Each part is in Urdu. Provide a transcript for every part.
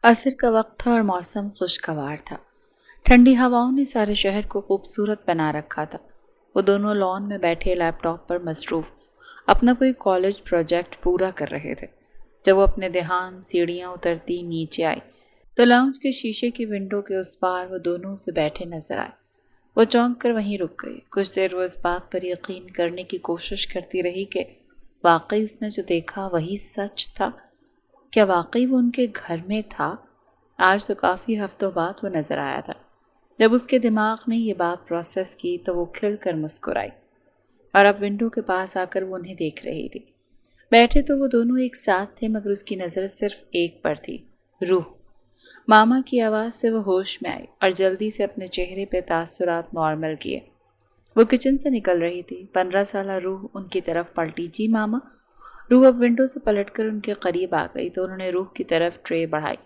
عصر کا وقت تھا اور موسم خوشگوار تھا۔ ٹھنڈی ہواؤں نے سارے شہر کو خوبصورت بنا رکھا تھا۔ وہ دونوں لان میں بیٹھے لیپ ٹاپ پر مصروف اپنا کوئی کالج پروجیکٹ پورا کر رہے تھے۔ جب وہ اپنے دھیان سیڑھیاں اترتی نیچے آئی تو لاؤنج کے شیشے کی ونڈو کے اس پار وہ دونوں سے بیٹھے نظر آئے۔ وہ چونک کر وہیں رک گئی۔ کچھ دیر وہ اس بات پر یقین کرنے کی کوشش کرتی رہی کہ واقعی اس نے جو دیکھا وہی سچ تھا۔ کیا واقعی وہ ان کے گھر میں تھا؟ آج تو کافی ہفتوں بعد وہ نظر آیا تھا۔ جب اس کے دماغ نے یہ بات پروسیس کی تو وہ کھل کر مسکرائی اور اب ونڈو کے پاس آ کر وہ انہیں دیکھ رہی تھی۔ بیٹھے تو وہ دونوں ایک ساتھ تھے مگر اس کی نظر صرف ایک پر تھی، روح۔ ماما کی آواز سے وہ ہوش میں آئی اور جلدی سے اپنے چہرے پہ تاثرات نارمل کیے۔ وہ کچن سے نکل رہی تھی۔ 15 سالہ روح ان کی طرف پلٹی۔ جی ماما۔ روح اب ونڈو سے پلٹ کر ان کے قریب آ گئی تو انہوں نے روح کی طرف ٹرے بڑھائی۔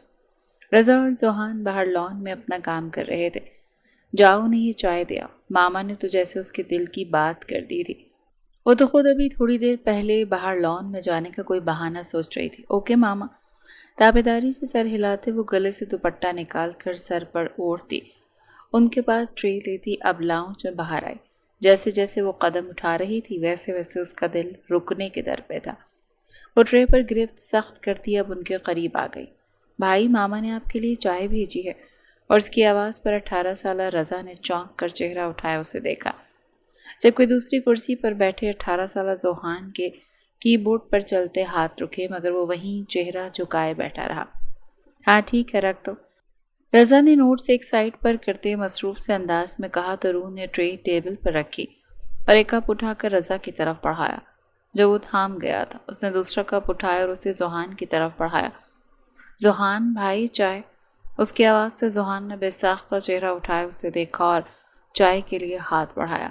رضا اور زوہان باہر لان میں اپنا کام کر رہے تھے۔ جاؤ انہیں یہ چائے دیا۔ ماما نے تو جیسے اس کے دل کی بات کر دی تھی۔ وہ تو خود ابھی تھوڑی دیر پہلے باہر لان میں جانے کا کوئی بہانہ سوچ رہی تھی۔ اوکے ماما۔ تابیداری سے سر ہلاتے وہ گلے سے دوپٹہ نکال کر سر پر اوڑھتی، ان کے پاس ٹرے لیتی اب لاؤنج میں باہر آئی۔ جیسے جیسے وہ قدم اٹھا رہی تھی ویسے ویسے اس کا دل رکنے کے در پہ تھا۔ وہ ٹرے پر گرفت سخت کرتی اب ان کے قریب آ گئی۔ بھائی ماما نے آپ کے لیے چائے بھیجی ہے۔ اور اس کی آواز پر 18 سالہ رضا نے چونک کر چہرہ اٹھایا اسے دیکھا، جبکہ دوسری کرسی پر بیٹھے 18 سالہ زوہان کے کی بورڈ پر چلتے ہاتھ رکے مگر وہ وہیں چہرہ جھکائے بیٹھا رہا۔ ہاں ٹھیک ہے رکھ دو، رضا نے نوٹس ایک سائڈ پر کرتے مصروف سے انداز میں کہا تو روح نے ٹرے ٹیبل پر رکھی اور ایک کپ اٹھا کر رضا کی طرف بڑھایا جو وہ تھام گیا تھا۔ اس نے دوسرا کپ اٹھایا اور اسے زوہان کی طرف بڑھایا۔ زوہان بھائی چائے۔ اس کی آواز سے زوہان نے بے ساختہ چہرہ اٹھایا اسے دیکھا اور چائے کے لیے ہاتھ بڑھایا۔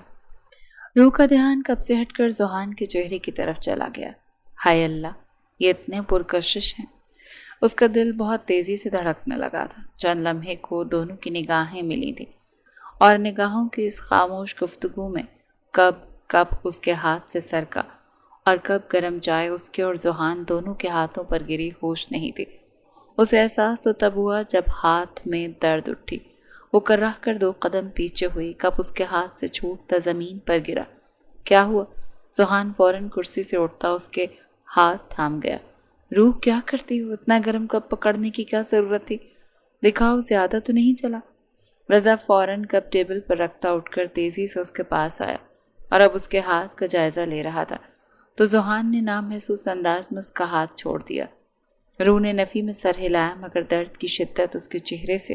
روح کا دھیان کب سے ہٹ کر زوہان کے چہرے کی طرف چلا گیا۔ ہائے اللہ، یہ اتنے پرکشش ہیں۔ اس کا دل بہت تیزی سے دھڑکنے لگا تھا۔ چند لمحے کو دونوں کی نگاہیں ملی تھیں اور نگاہوں کی اس خاموش گفتگو میں کب اس کے ہاتھ سے سرکا اور کب گرم چائے اس کے اور زوہان دونوں کے ہاتھوں پر گری ہوش نہیں تھی۔ اسے احساس تو تب ہوا جب ہاتھ میں درد اٹھی۔ وہ کرہ کر 2 قدم پیچھے ہوئی، کپ اس کے ہاتھ سے چھوٹتا زمین پر گرا۔ کیا ہوا؟ زوہان فوراً کرسی سے اٹھتا اس کے ہاتھ تھام گیا۔ روح کیا کرتی ہو؟ اتنا گرم کپ پکڑنے کی کیا ضرورت تھی؟ دکھاؤ زیادہ تو نہیں چلا؟ رضا فوراً کپ ٹیبل پر رکھتا اٹھ کر تیزی سے اس کے پاس آیا اور اب اس کے ہاتھ کا جائزہ لے رہا تھا تو زوہان نے نامحسوس انداز میں اس کا ہاتھ چھوڑ دیا۔ روح نے نفی میں سر ہلایا مگر درد کی شدت اس کے چہرے سے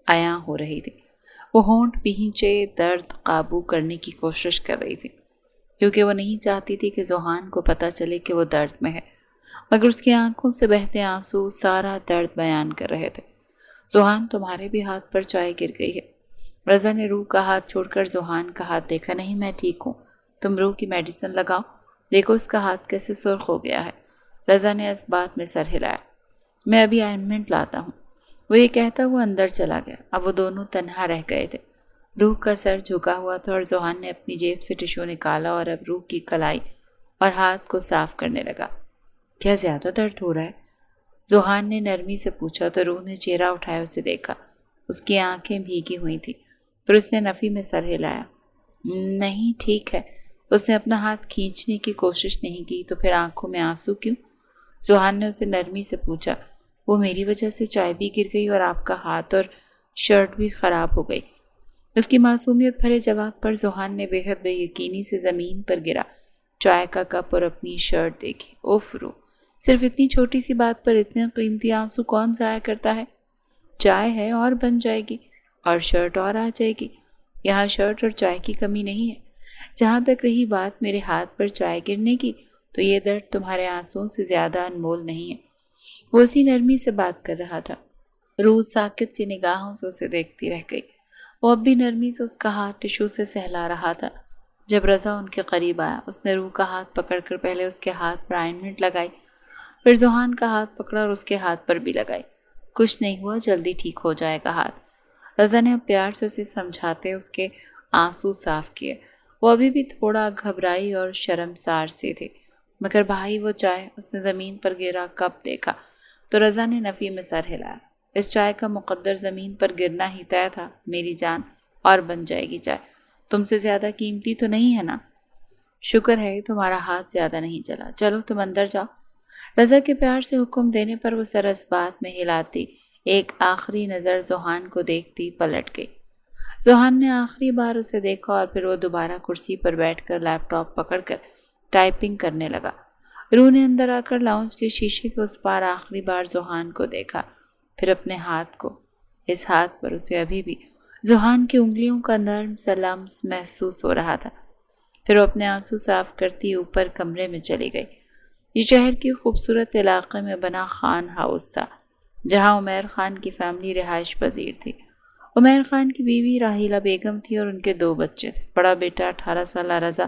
عیاں ہو رہی تھی۔ وہ ہونٹ بھینچے درد قابو کرنے کی کوشش کر رہی تھی کیونکہ وہ نہیں چاہتی تھی کہ زوہان کو پتہ چلے کہ وہ درد میں ہے، مگر اس کی آنکھوں سے بہتے آنسو سارا درد بیان کر رہے تھے۔ زوہان تمہارے بھی ہاتھ پر چائے گر گئی ہے۔ رضا نے روح کا ہاتھ چھوڑ کر زوہان کا ہاتھ دیکھا۔ نہیں میں ٹھیک ہوں، تم روح کی میڈیسن لگاؤ، دیکھو اس کا ہاتھ کیسے سرخ ہو گیا ہے۔ رضا نے اس بات میں سر ہلایا۔ میں ابھی آئنمنٹ لاتا ہوں۔ وہ یہ کہتا وہ اندر چلا گیا۔ اب وہ دونوں تنہا رہ گئے تھے۔ روح کا سر جھکا ہوا تھا اور زوہان نے اپنی جیب سے ٹشو نکالا اور اب روح کی کلائی اور ہاتھ کو صاف کرنے لگا۔ کیا زیادہ درد ہو رہا ہے؟ زوہان نے نرمی سے پوچھا تو روح نے چہرہ اٹھایا اسے دیکھا۔ اس کی آنکھیں بھیگی ہوئی تھیں پھر اس نے نفی میں سر ہلایا۔ نہیں ٹھیک ہے۔ اس نے اپنا ہاتھ کھینچنے کی کوشش نہیں کی تو پھر آنکھوں میں آنسو کیوں؟ زوہان نے اسے نرمی سے پوچھا۔ وہ میری وجہ سے چائے بھی گر گئی اور آپ کا ہاتھ اور شرٹ بھی خراب ہو گئی۔ اس کی معصومیت بھرے جواب پر زوہان نے بے حد بے یقینی سے زمین پر گرا چائے کا کپ اور اپنی شرٹ دیکھی۔ اوف روح، صرف اتنی چھوٹی سی بات پر اتنے قیمتی آنسو کون ضائع کرتا ہے؟ چائے ہے اور بن جائے گی اور شرٹ اور آ جائے گی۔ یہاں شرٹ اور چائے کی کمی نہیں ہے۔ جہاں تک رہی بات میرے ہاتھ پر چائے گرنے کی تو یہ درد تمہارے آنسوؤں سے زیادہ انمول نہیں ہے۔ وہ اسی نرمی سے بات کر رہا تھا۔ روح ساکت سی نگاہوں سے اسے دیکھتی رہ گئی۔ وہ اب بھی نرمی سے اس کا ہاتھ ٹشو سے سہلا رہا تھا۔ جب رضا ان کے قریب آیا اس نے روح کا ہاتھ پکڑ کر پہلے اس کے ہاتھ پر آئنمنٹ لگائی، پھر زوہان کا ہاتھ پکڑا اور اس کے ہاتھ پر بھی لگائی۔ کچھ نہیں ہوا، جلدی ٹھیک ہو جائے گا ہاتھ۔ رضا نے اب پیار سے اسے سمجھاتے اس کے آنسو صاف کیے۔ وہ ابھی بھی تھوڑا گھبرائی اور شرمسار سی تھی۔ مگر بھائی وہ چائے، اس نے زمین پر گرا کپ دیکھا تو رضا نے نفی میں سر ہلایا۔ اس چائے کا مقدر زمین پر گرنا ہی طے تھا میری جان، اور بن جائے گی چائے، تم سے زیادہ قیمتی تو نہیں ہے نا؟ شکر ہے تمہارا ہاتھ زیادہ نہیں چلا، چلو تم اندر جاؤ۔ رضا کے پیار سے حکم دینے پر وہ سر اس بات میں ہلاتی ایک آخری نظر ذوحان کو دیکھتی پلٹ گئی۔ ذوحان نے آخری بار اسے دیکھا اور پھر وہ دوبارہ کرسی پر بیٹھ کر لیپ ٹاپ پکڑ کر ٹائپنگ کرنے لگا۔ روح نے اندر آ کر لاؤنج کے شیشے کے اس پار آخری بار ذوحان کو دیکھا، پھر اپنے ہاتھ کو۔ اس ہاتھ پر اسے ابھی بھی ذوحان کی انگلیوں کا نرم سا لمس محسوس ہو رہا تھا۔ پھر وہ اپنے آنسو صاف کرتی اوپر کمرے میں چلی گئی۔ یہ شہر کی خوبصورت علاقے میں بنا خان ہاؤس تھا جہاں عمیر خان کی فیملی رہائش پذیر تھی۔ عمیر خان کی بیوی راحیلہ بیگم تھی اور ان کے 2 بچے تھے، بڑا بیٹا 18 سالہ رضا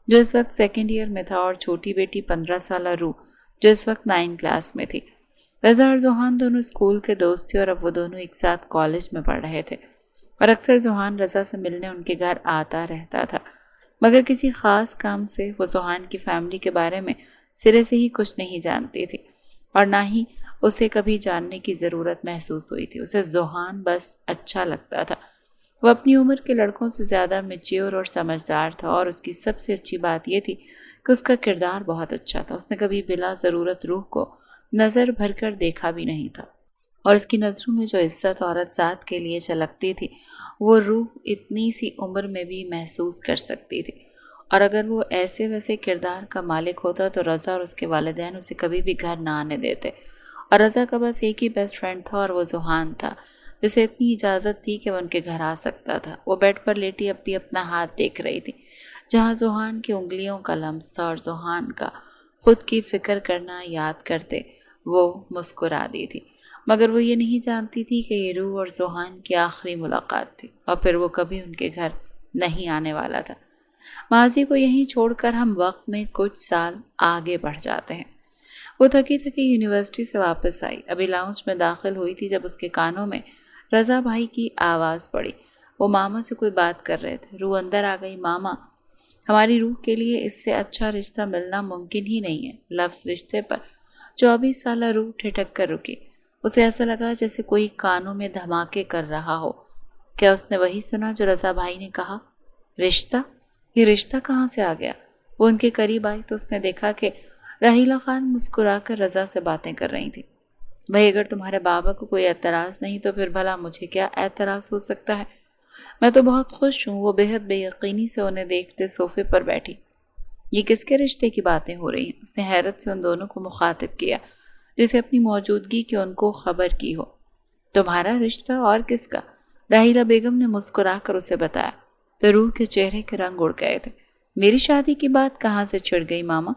جو اس وقت 2nd ایئر میں تھا، اور چھوٹی بیٹی 15 سالہ روح جو اس وقت 9 کلاس میں تھی۔ رضا اور ذوحان دونوں اسکول کے دوست تھے اور اب وہ دونوں ایک ساتھ کالج میں پڑھ رہے تھے، اور اکثر ذوحان رضا سے ملنے ان کے گھر آتا رہتا تھا، مگر کسی خاص کام سے وہ ذوحان کی فیملی کے بارے میں سرے سے ہی کچھ نہیں جانتی تھی، اور نہ ہی اسے کبھی جاننے کی ضرورت محسوس ہوئی تھی۔ اسے ذوحان بس اچھا لگتا تھا۔ وہ اپنی عمر کے لڑکوں سے زیادہ میچیور اور سمجھدار تھا، اور اس کی سب سے اچھی بات یہ تھی کہ اس کا کردار بہت اچھا تھا۔ اس نے کبھی بلا ضرورت روح کو نظر بھر کر دیکھا بھی نہیں تھا، اور اس کی نظروں میں جو عزت عورت ذات کے لیے چھلکتی تھی وہ روح اتنی سی عمر میں بھی محسوس کر سکتی تھی۔ اور اگر وہ ایسے ویسے کردار کا مالک ہوتا تو رضا اور اس کے والدین اسے کبھی بھی گھر نہ آنے دیتے، اور رضا کا بس ایک ہی بیسٹ فرینڈ تھا اور وہ ذوحان تھا، جسے اتنی اجازت تھی کہ وہ ان کے گھر آ سکتا تھا۔ وہ بیڈ پر لیٹی اب بھی اپنا ہاتھ دیکھ رہی تھی جہاں ذوحان کی انگلیوں کا لمس تھا، اور ذوحان کا خود کی فکر کرنا یاد کرتے وہ مسکرا دی تھی، مگر وہ یہ نہیں جانتی تھی کہ یہ روح اور ذوحان کی آخری ملاقات تھی، اور پھر وہ کبھی ان کے گھر نہیں آنے والا تھا۔ ماضی کو یہیں چھوڑ کر ہم وقت میں کچھ سال آگے بڑھ جاتے ہیں۔ وہ تھکی تھکی یونیورسٹی سے واپس آئی، ابھی لاؤنج میں داخل ہوئی تھی جب اس کے کانوں میں رضا بھائی کی آواز پڑی۔ وہ ماما سے کوئی بات کر رہے تھے۔ روح اندر آ گئی۔ ماما، ہماری روح کے لیے اس سے اچھا رشتہ ملنا ممکن ہی نہیں ہے۔ لفظ رشتے پر 24 سالہ روح ٹھٹک کر رکی۔ اسے ایسا لگا جیسے کوئی کانوں میں دھماکے کر رہا ہو۔ کیا اس نے وہی سنا جو رضا بھائی نے کہا؟ رشتہ؟ یہ رشتہ کہاں سے آ گیا؟ وہ ان کے قریب آئی تو اس نے دیکھا کہ راحیلہ خان مسکرا کر رضا سے باتیں کر رہی تھی۔ بھائی، اگر تمہارے بابا کو کوئی اعتراض نہیں تو پھر بھلا مجھے کیا اعتراض ہو سکتا ہے؟ میں تو بہت خوش ہوں۔ وہ بے حد بے یقینی سے انہیں دیکھتے صوفے پر بیٹھی۔ یہ کس کے رشتے کی باتیں ہو رہی ہیں؟ اس نے حیرت سے ان دونوں کو مخاطب کیا جسے اپنی موجودگی کی ان کو خبر کی ہو۔ تمہارا رشتہ؟ اور کس کا؟ راحیلہ بیگم نے مسکرا کر اسے بتایا تو روح کے چہرے کے رنگ اڑ گئے تھے۔ میری شادی کی بات کہاں سے چھڑ گئی ماما؟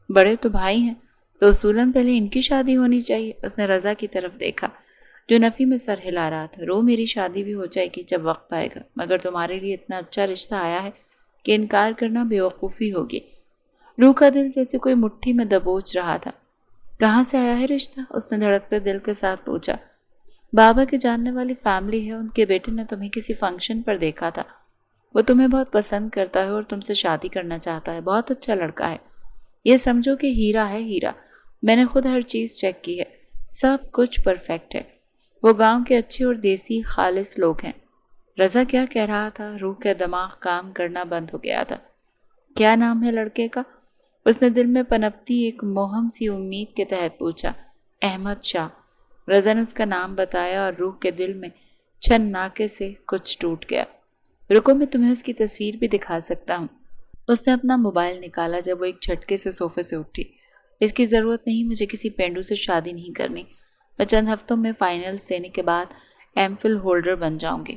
بڑے تو بھائی ہیں تو اصولاً پہلے ان کی شادی ہونی چاہیے۔ اس نے رضا کی طرف دیکھا جو نفی میں سر ہلا رہا تھا۔ روح، میری شادی بھی ہو جائے گی جب وقت آئے گا، مگر تمہارے لیے اتنا اچھا رشتہ آیا ہے کہ انکار کرنا بے وقوفی ہوگی۔ روح کا دل جیسے کوئی مٹھی میں دبوچ رہا تھا۔ کہاں سے آیا ہے رشتہ؟ اس نے دھڑکتے دل کے ساتھ پوچھا۔ بابا کی جاننے والی فیملی ہے، ان کے بیٹے نے تمہیں کسی فنکشن پر دیکھا تھا۔ وہ تمہیں بہت پسند کرتا ہے اور تم سے شادی کرنا چاہتا ہے۔ بہت اچھا لڑکا ہے، یہ سمجھو کہ ہیرا ہے، ہیرا۔ میں نے خود ہر چیز چیک کی ہے، سب کچھ پرفیکٹ ہے۔ وہ گاؤں کے اچھے اور دیسی خالص لوگ ہیں۔ رضا کیا کہہ رہا تھا؟ روح کا دماغ کام کرنا بند ہو گیا تھا۔ کیا نام ہے لڑکے کا؟ اس نے دل میں پنپتی ایک موہم سی امید کے تحت پوچھا۔ احمد شاہ۔ رضا نے اس کا نام بتایا اور روح کے دل میں چھن ناکے سے کچھ ٹوٹ گیا۔ رکو، میں تمہیں اس کی تصویر بھی دکھا سکتا ہوں۔ اس نے اپنا موبائل نکالا جب وہ ایک جھٹکے سے صوفے سے اٹھی۔ اس کی ضرورت نہیں، مجھے کسی پینڈو سے شادی نہیں کرنی۔ میں چند ہفتوں میں فائنلز دینے کے بعد ایم فل ہولڈر بن جاؤں گی،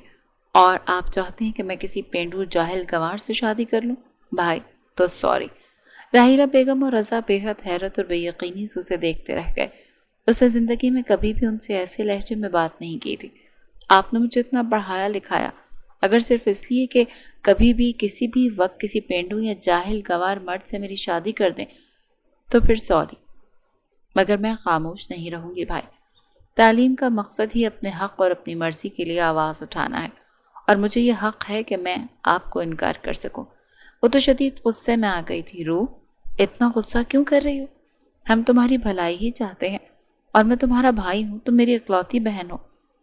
اور آپ چاہتے ہیں کہ میں کسی پینڈو جاہل گنوار سے شادی کر لوں؟ بھائی تو سوری۔ راحیلہ بیگم اور رضا بے حد حیرت اور بے یقینی سے اسے دیکھتے رہ گئے۔ اس نے زندگی میں کبھی بھی ان سے ایسے لہجے میں بات نہیں کی تھی۔ آپ نے مجھے اتنا پڑھایا لکھایا، اگر صرف اس لیے کہ کبھی بھی کسی بھی وقت کسی پینڈو یا جاہل گوار مرد سے میری شادی کر دیں تو پھر سوری، مگر میں خاموش نہیں رہوں گی بھائی۔ تعلیم کا مقصد ہی اپنے حق اور اپنی مرضی کے لیے آواز اٹھانا ہے، اور مجھے یہ حق ہے کہ میں آپ کو انکار کر سکوں۔ وہ تو شدید غصے میں آ گئی تھی۔ روح، اتنا غصہ کیوں کر رہی ہو؟ ہم تمہاری بھلائی ہی چاہتے ہیں، اور میں تمہارا بھائی ہوں، تم میری اکلوتی بہن ہو،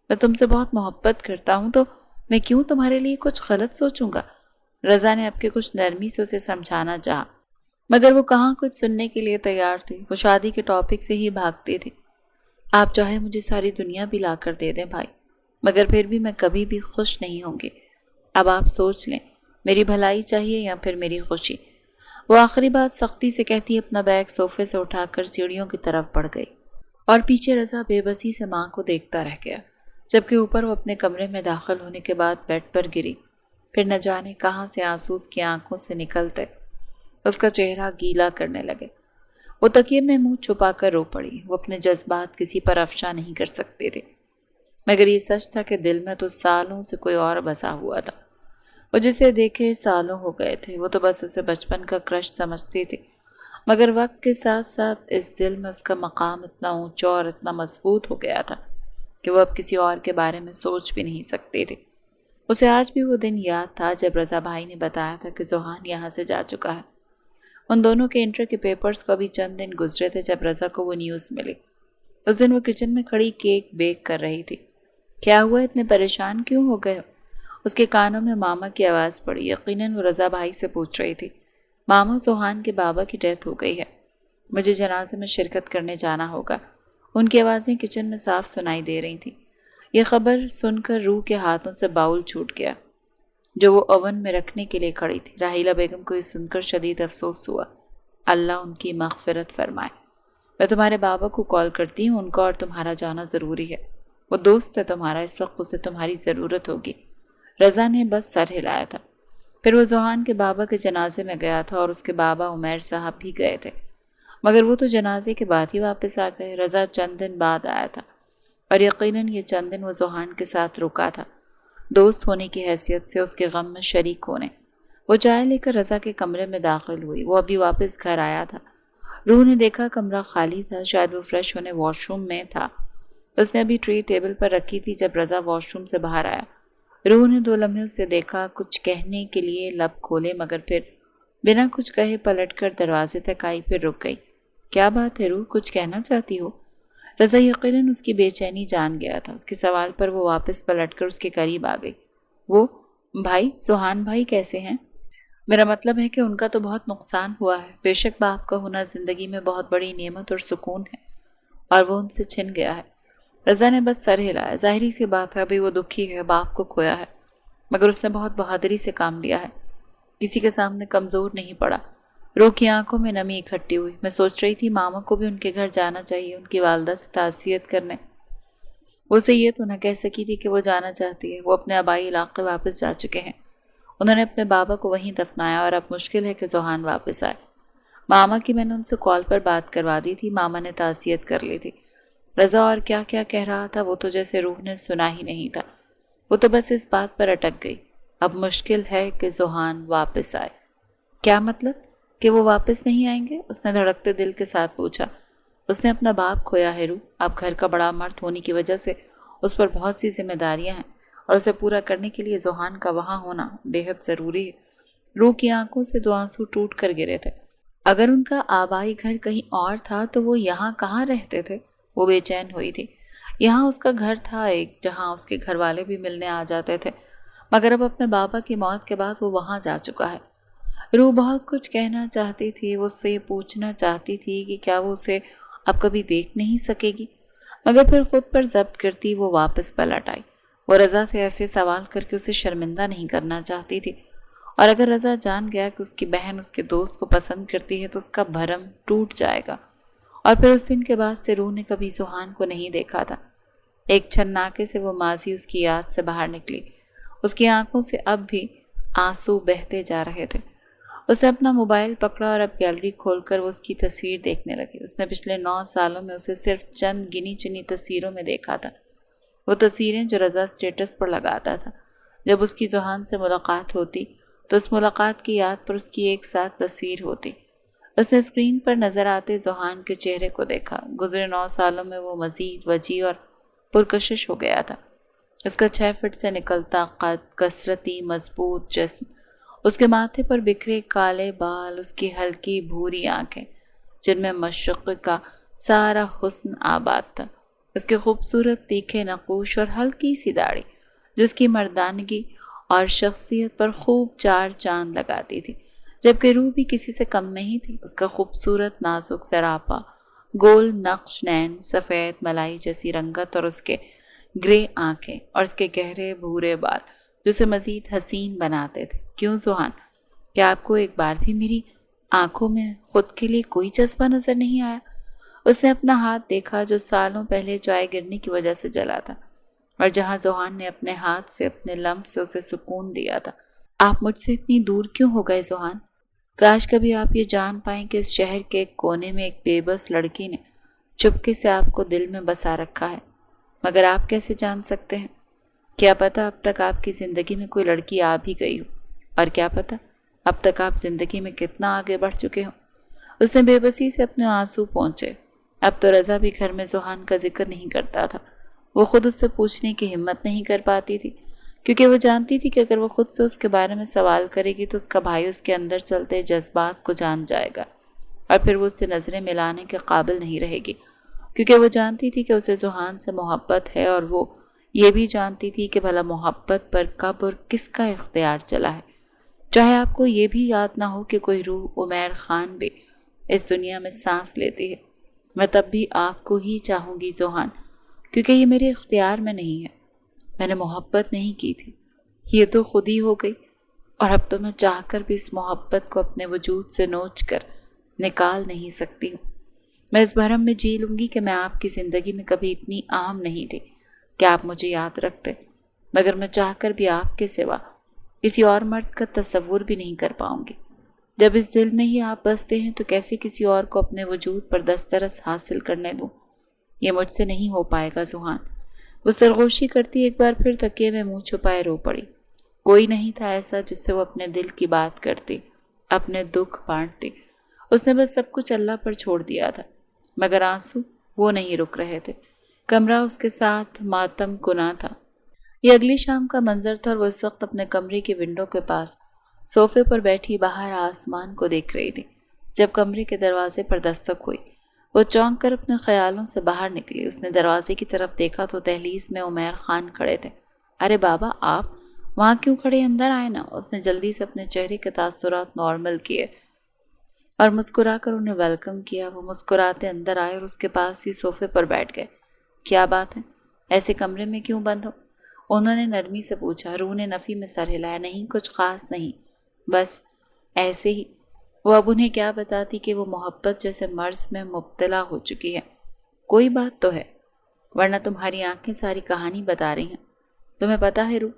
میں تم سے بہت محبت کرتا ہوں، تو میں کیوں تمہارے لیے کچھ غلط سوچوں گا؟ رضا نے اب کے کچھ نرمی سے اسے سمجھانا چاہا، مگر وہ کہاں کچھ سننے کے لیے تیار تھی۔ وہ شادی کے ٹاپک سے ہی بھاگتی تھی۔ آپ چاہے مجھے ساری دنیا بھی لا کر دے دیں بھائی، مگر پھر بھی میں کبھی بھی خوش نہیں ہوں گی۔ اب آپ سوچ لیں، میری بھلائی چاہیے یا پھر میری خوشی؟ وہ آخری بات سختی سے کہتی اپنا بیگ صوفے سے اٹھا کر سیڑھیوں کی طرف بڑھ گئی، اور پیچھے رضا بے بسی سے ماں کو دیکھتا رہ گیا، جبکہ اوپر وہ اپنے کمرے میں داخل ہونے کے بعد بیڈ پر گری۔ پھر نہ جانے کہاں سے آنسو اس کی آنکھوں سے نکلتے اس کا چہرہ گیلا کرنے لگے۔ وہ تکیے میں منہ چھپا کر رو پڑی۔ وہ اپنے جذبات کسی پر افشا نہیں کر سکتے تھے، مگر یہ سچ تھا کہ دل میں تو سالوں سے کوئی اور بسا ہوا تھا۔ وہ جسے دیکھے سالوں ہو گئے تھے، وہ تو بس اسے بچپن کا کرش سمجھتی تھی، مگر وقت کے ساتھ ساتھ اس دل میں اس کا مقام اتنا اونچا اور اتنا مضبوط ہو گیا تھا کہ وہ اب کسی اور کے بارے میں سوچ بھی نہیں سکتی تھی۔ اسے آج بھی وہ دن یاد تھا جب رضا بھائی نے بتایا تھا کہ ذوحان یہاں سے جا چکا ہے۔ ان دونوں کے انٹر کے پیپرز کو ابھی چند دن گزرے تھے جب رضا کو وہ نیوز ملی۔ اس دن وہ کچن میں کھڑی کیک بیک کر رہی تھی۔ کیا ہوا، اتنے پریشان کیوں ہو گئے؟ اس کے کانوں میں ماما کی آواز پڑی۔ یقیناً وہ رضا بھائی سے پوچھ رہی تھی۔ ماما، ذوحان کے بابا کی ڈیتھ ہو گئی ہے، مجھے جنازے میں شرکت کرنے جانا ہوگا۔ ان کی آوازیں کچن میں صاف سنائی دے رہی تھیں۔ یہ خبر سن کر روح کے ہاتھوں سے باؤل چھوٹ گیا جو وہ اوون میں رکھنے کے لیے کھڑی تھی۔ راحیلہ بیگم کو یہ سن کر شدید افسوس ہوا۔ اللہ ان کی مغفرت فرمائے۔ میں تمہارے بابا کو کال کرتی ہوں، ان کا اور تمہارا جانا ضروری ہے۔ وہ دوست ہے تمہارا، اس وقت اسے تمہاری ضرورت ہوگی۔ رضا نے بس سر ہلایا تھا۔ پھر وہ ذوحان کے بابا کے جنازے میں گیا تھا اور اس کے بابا عمیر صاحب بھی گئے تھے، مگر وہ تو جنازے کے بعد ہی واپس آ گئے۔ رضا چند دن بعد آیا تھا اور یقیناً یہ چند دن وہ ذوحان کے ساتھ رکا تھا، دوست ہونے کی حیثیت سے اس کے غم میں شریک ہونے۔ وہ چائے لے کر رضا کے کمرے میں داخل ہوئی۔ وہ ابھی واپس گھر آیا تھا۔ روح نے دیکھا کمرہ خالی تھا، شاید وہ فریش ہونے واش روم میں تھا۔ اس نے ابھی ٹری ٹیبل پر رکھی تھی جب رضا واش روم سے باہر آیا۔ روح نے 2 لمحے اسے دیکھا، کچھ کہنے کے لیے لب کھولے، مگر پھر بنا کچھ کہے پلٹ کر دروازے تک آئی، پھر رک گئی۔ کیا بات ہے روح، کچھ کہنا چاہتی ہو؟ رضا یقیناً اس کی بے چینی جان گیا تھا۔ اس کے سوال پر وہ واپس پلٹ کر اس کے قریب آ گئی۔ وہ بھائی، ذوحان بھائی کیسے ہیں؟ میرا مطلب ہے کہ ان کا تو بہت نقصان ہوا ہے۔ بے شک باپ کا ہونا زندگی میں بہت بڑی نعمت اور سکون ہے، اور وہ ان سے چھن گیا ہے۔ رضا نے بس سر ہلایا۔ ظاہری سی بات ہے، ابھی وہ دکھی ہے، باپ کو کھویا ہے، مگر اس نے بہت بہادری سے کام لیا ہے، کسی کے سامنے کمزور نہیں پڑا۔ روح کی آنکھوں میں نمی اکٹھی ہوئی۔ میں سوچ رہی تھی ماما کو بھی ان کے گھر جانا چاہیے، ان کی والدہ سے تعزیت کرنے۔ وہ اسے یہ تو نہ کہہ سکی تھی کہ وہ جانا چاہتی ہے۔ وہ اپنے آبائی علاقے واپس جا چکے ہیں، انہوں نے اپنے بابا کو وہیں دفنایا، اور اب مشکل ہے کہ ذوحان واپس آئے۔ ماما کی میں نے ان سے کال پر بات کروا دی تھی، ماما نے تعزیت کر لی تھی۔ رضا اور کیا کیا کہہ رہا تھا وہ تو جیسے روح نے سنا ہی نہیں تھا۔ وہ تو بس اس بات پر اٹک گئی، اب مشکل ہے کہ ذوحان واپس آئے۔ کیا مطلب کہ وہ واپس نہیں آئیں گے؟ اس نے دھڑکتے دل کے ساتھ پوچھا۔ اس نے اپنا باپ کھویا ہے روح، اب گھر کا بڑا مرد ہونے کی وجہ سے اس پر بہت سی ذمہ داریاں ہیں، اور اسے پورا کرنے کے لیے ذوحان کا وہاں ہونا بے حد ضروری ہے۔ روح کی آنکھوں سے 2 آنسو ٹوٹ کر گرے تھے۔ اگر ان کا آبائی گھر کہیں اور تھا تو وہ یہاں کہاں رہتے تھے؟ وہ بے چین ہوئی تھی۔ یہاں اس کا گھر تھا ایک، جہاں اس کے گھر والے بھی ملنے آ جاتے تھے، مگر اب اپنے بابا کی موت کے بعد وہ وہاں جا چکا ہے۔ روح بہت کچھ کہنا چاہتی تھی، وہ اس سے یہ پوچھنا چاہتی تھی کہ کیا وہ اسے اب کبھی دیکھ نہیں سکے گی، مگر پھر خود پر ضبط کرتی وہ واپس پلٹ آئی۔ وہ رضا سے ایسے سوال کر کے اسے شرمندہ نہیں کرنا چاہتی تھی، اور اگر رضا جان گیا کہ اس کی بہن اس کے دوست کو پسند کرتی ہے تو اس کا بھرم ٹوٹ جائے گا۔ اور پھر اس دن کے بعد سے روح نے کبھی ذوحان کو نہیں دیکھا تھا۔ ایک چھناکے سے وہ ماضی اس کی یاد سے باہر نکلی۔ اس کی آنکھوں سے اب بھی آنسو بہتے جا رہے تھے۔ اس نے اپنا موبائل پکڑا اور اب گیلری کھول کر وہ اس کی تصویر دیکھنے لگی۔ اس نے پچھلے 9 سالوں میں اسے صرف چند گنی چنی تصویروں میں دیکھا تھا، وہ تصویریں جو رضا اسٹیٹس پر لگاتا تھا۔ جب اس کی ذوحان سے ملاقات ہوتی تو اس ملاقات کی یاد پر اس کی ایک ساتھ تصویر ہوتی۔ اس نے اسکرین پر نظر آتے ذوحان کے چہرے کو دیکھا۔ گزرے 9 سالوں میں وہ مزید وجیح اور پرکشش ہو گیا تھا۔ اس کا 6 فٹ سے نکلتا قد، کثرتی مضبوط جسم، اس کے ماتھے پر بکھرے کالے بال، اس کی ہلکی بھوری آنکھیں جن میں مشرق کا سارا حسن آباد تھا، اس کے خوبصورت تیکھے نقوش اور ہلکی سی داڑھی جس کی مردانگی اور شخصیت پر خوب چار چاند لگاتی تھی، جبکہ روح بھی کسی سے کم نہیں تھی۔ اس کا خوبصورت نازک سراپا، گول نقش نین، سفید ملائی جیسی رنگت اور اس کے گرے آنکھیں اور اس کے گہرے بھورے بال جو اسے مزید حسین بناتے تھے۔ کیوں سہان، کیا آپ کو ایک بار بھی میری آنکھوں میں خود کے لیے کوئی جذبہ نظر نہیں آیا؟ اس نے اپنا ہاتھ دیکھا جو سالوں پہلے چائے گرنے کی وجہ سے جلا تھا، اور جہاں زوہان نے اپنے ہاتھ سے اپنے لمس سے اسے سکون دیا تھا۔ آپ مجھ سے اتنی دور کیوں ہو گئے زوہان؟ کاش کبھی آپ یہ جان پائیں کہ اس شہر کے ایک کونے میں ایک بے بس لڑکی نے چپکے سے آپ کو دل میں بسا رکھا ہے، مگر آپ کیسے جان سکتے ہیں؟ کیا پتا اب تک آپ کی زندگی میں کوئی لڑکی آ بھی گئی ہو، اور کیا پتا اب تک آپ زندگی میں کتنا آگے بڑھ چکے ہوں۔ اس نے بے بسی سے اپنے آنسو پہنچے۔ اب تو رضا بھی گھر میں زوہان کا ذکر نہیں کرتا تھا۔ وہ خود اس سے پوچھنے کی ہمت نہیں کر پاتی تھی، کیونکہ وہ جانتی تھی کہ اگر وہ خود سے اس کے بارے میں سوال کرے گی تو اس کا بھائی اس کے اندر چلتے جذبات کو جان جائے گا، اور پھر وہ اس سے نظریں ملانے کے قابل نہیں رہے گی، کیونکہ وہ جانتی تھی کہ اسے زوہان سے محبت ہے، اور وہ یہ بھی جانتی تھی کہ بھلا محبت پر کب اور کس کا اختیار چلا ہے۔ چاہے آپ کو یہ بھی یاد نہ ہو کہ کوئی روح عمیر خان بھی اس دنیا میں سانس لیتی ہے، میں تب بھی آپ کو ہی چاہوں گی زوہان، کیونکہ یہ میرے اختیار میں نہیں ہے۔ میں نے محبت نہیں کی تھی، یہ تو خود ہی ہو گئی، اور اب تو میں چاہ کر بھی اس محبت کو اپنے وجود سے نوچ کر نکال نہیں سکتی ہوں۔ میں اس بھرم میں جی لوں گی کہ میں آپ کی زندگی میں کبھی اتنی اہم نہیں تھی کہ آپ مجھے یاد رکھتے، مگر میں چاہ کر بھی آپ کے سوا کسی اور مرد کا تصور بھی نہیں کر پاؤں گی۔ جب اس دل میں ہی آپ بستے ہیں تو کیسے کسی اور کو اپنے وجود پر دسترس حاصل کرنے دوں؟ یہ مجھ سے نہیں ہو پائے گا زوہان۔ وہ سرگوشی کرتی ایک بار پھر تکیے میں منہ چھپائے رو پڑی۔ کوئی نہیں تھا ایسا جس سے وہ اپنے دل کی بات کرتی، اپنے دکھ بانٹتی۔ اس نے بس سب کچھ اللہ پر چھوڑ دیا تھا، مگر آنسو وہ نہیں رک رہے تھے۔ کمرہ اس کے ساتھ ماتم کنا تھا۔ یہ اگلی شام کا منظر تھا، اور وہ اس وقت اپنے کمرے کی ونڈو کے پاس صوفے پر بیٹھی باہر آسمان کو دیکھ رہی تھی۔ جب کمرے کے دروازے پر دستک ہوئی، وہ چونک کر اپنے خیالوں سے باہر نکلی۔ اس نے دروازے کی طرف دیکھا تو دہلیز میں عمیر خان کھڑے تھے۔ ارے بابا، آپ وہاں کیوں کھڑے؟ اندر آئے نا۔ اس نے جلدی سے اپنے چہرے کے تاثرات نارمل کیے اور مسکرا کر انہیں ویلکم کیا۔ وہ مسکراتے اندر آئے اور اس کے پاس ہی صوفے پر بیٹھ گئے۔ کیا بات ہے، ایسے کمرے میں کیوں بند ہو؟ انہوں نے نرمی سے پوچھا۔ روح نے نفی میں سر ہلایا۔ نہیں، کچھ خاص نہیں، بس ایسے ہی۔ وہ اب انہیں کیا بتاتی کہ وہ محبت جیسے مرض میں مبتلا ہو چکی ہے۔ کوئی بات تو ہے، ورنہ تمہاری آنکھیں ساری کہانی بتا رہی ہیں۔ تمہیں پتا ہے روح،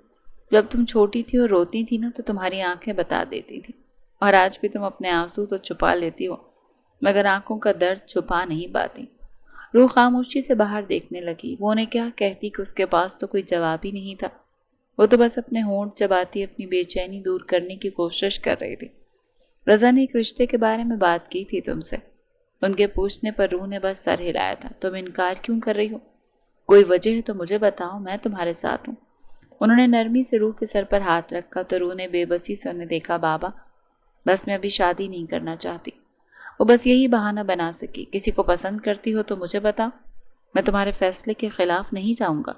جب تم چھوٹی تھی اور روتی تھی نا تو تمہاری آنکھیں بتا دیتی تھی، اور آج بھی تم اپنے آنسو تو چھپا لیتی ہو مگر آنکھوں کا درد چھپا نہیں پاتی۔ روح خاموشی سے باہر دیکھنے لگی۔ وہ انہیں کیا کہتی کہ اس کے پاس تو کوئی جواب ہی نہیں تھا۔ وہ تو بس اپنے ہونٹ چباتی اپنی بے چینی دور کرنے کی کوشش کر رہی تھی۔ رضا نے ایک رشتے کے بارے میں بات کی تھی تم سے۔ ان کے پوچھنے پر روح نے بس سر ہلایا تھا۔ تم انکار کیوں کر رہی ہو؟ کوئی وجہ ہے تو مجھے بتاؤ، میں تمہارے ساتھ ہوں۔ انہوں نے نرمی سے روح کے سر پر ہاتھ رکھا تو روح نے بے بسی سے انہیں دیکھا۔ بابا، بس میں ابھی شادی نہیں کرنا چاہتی۔ وہ بس یہی بہانہ بنا سکی۔ کسی کو پسند کرتی ہو تو مجھے بتاؤ، میں تمہارے فیصلے کے خلاف نہیں جاؤں گا۔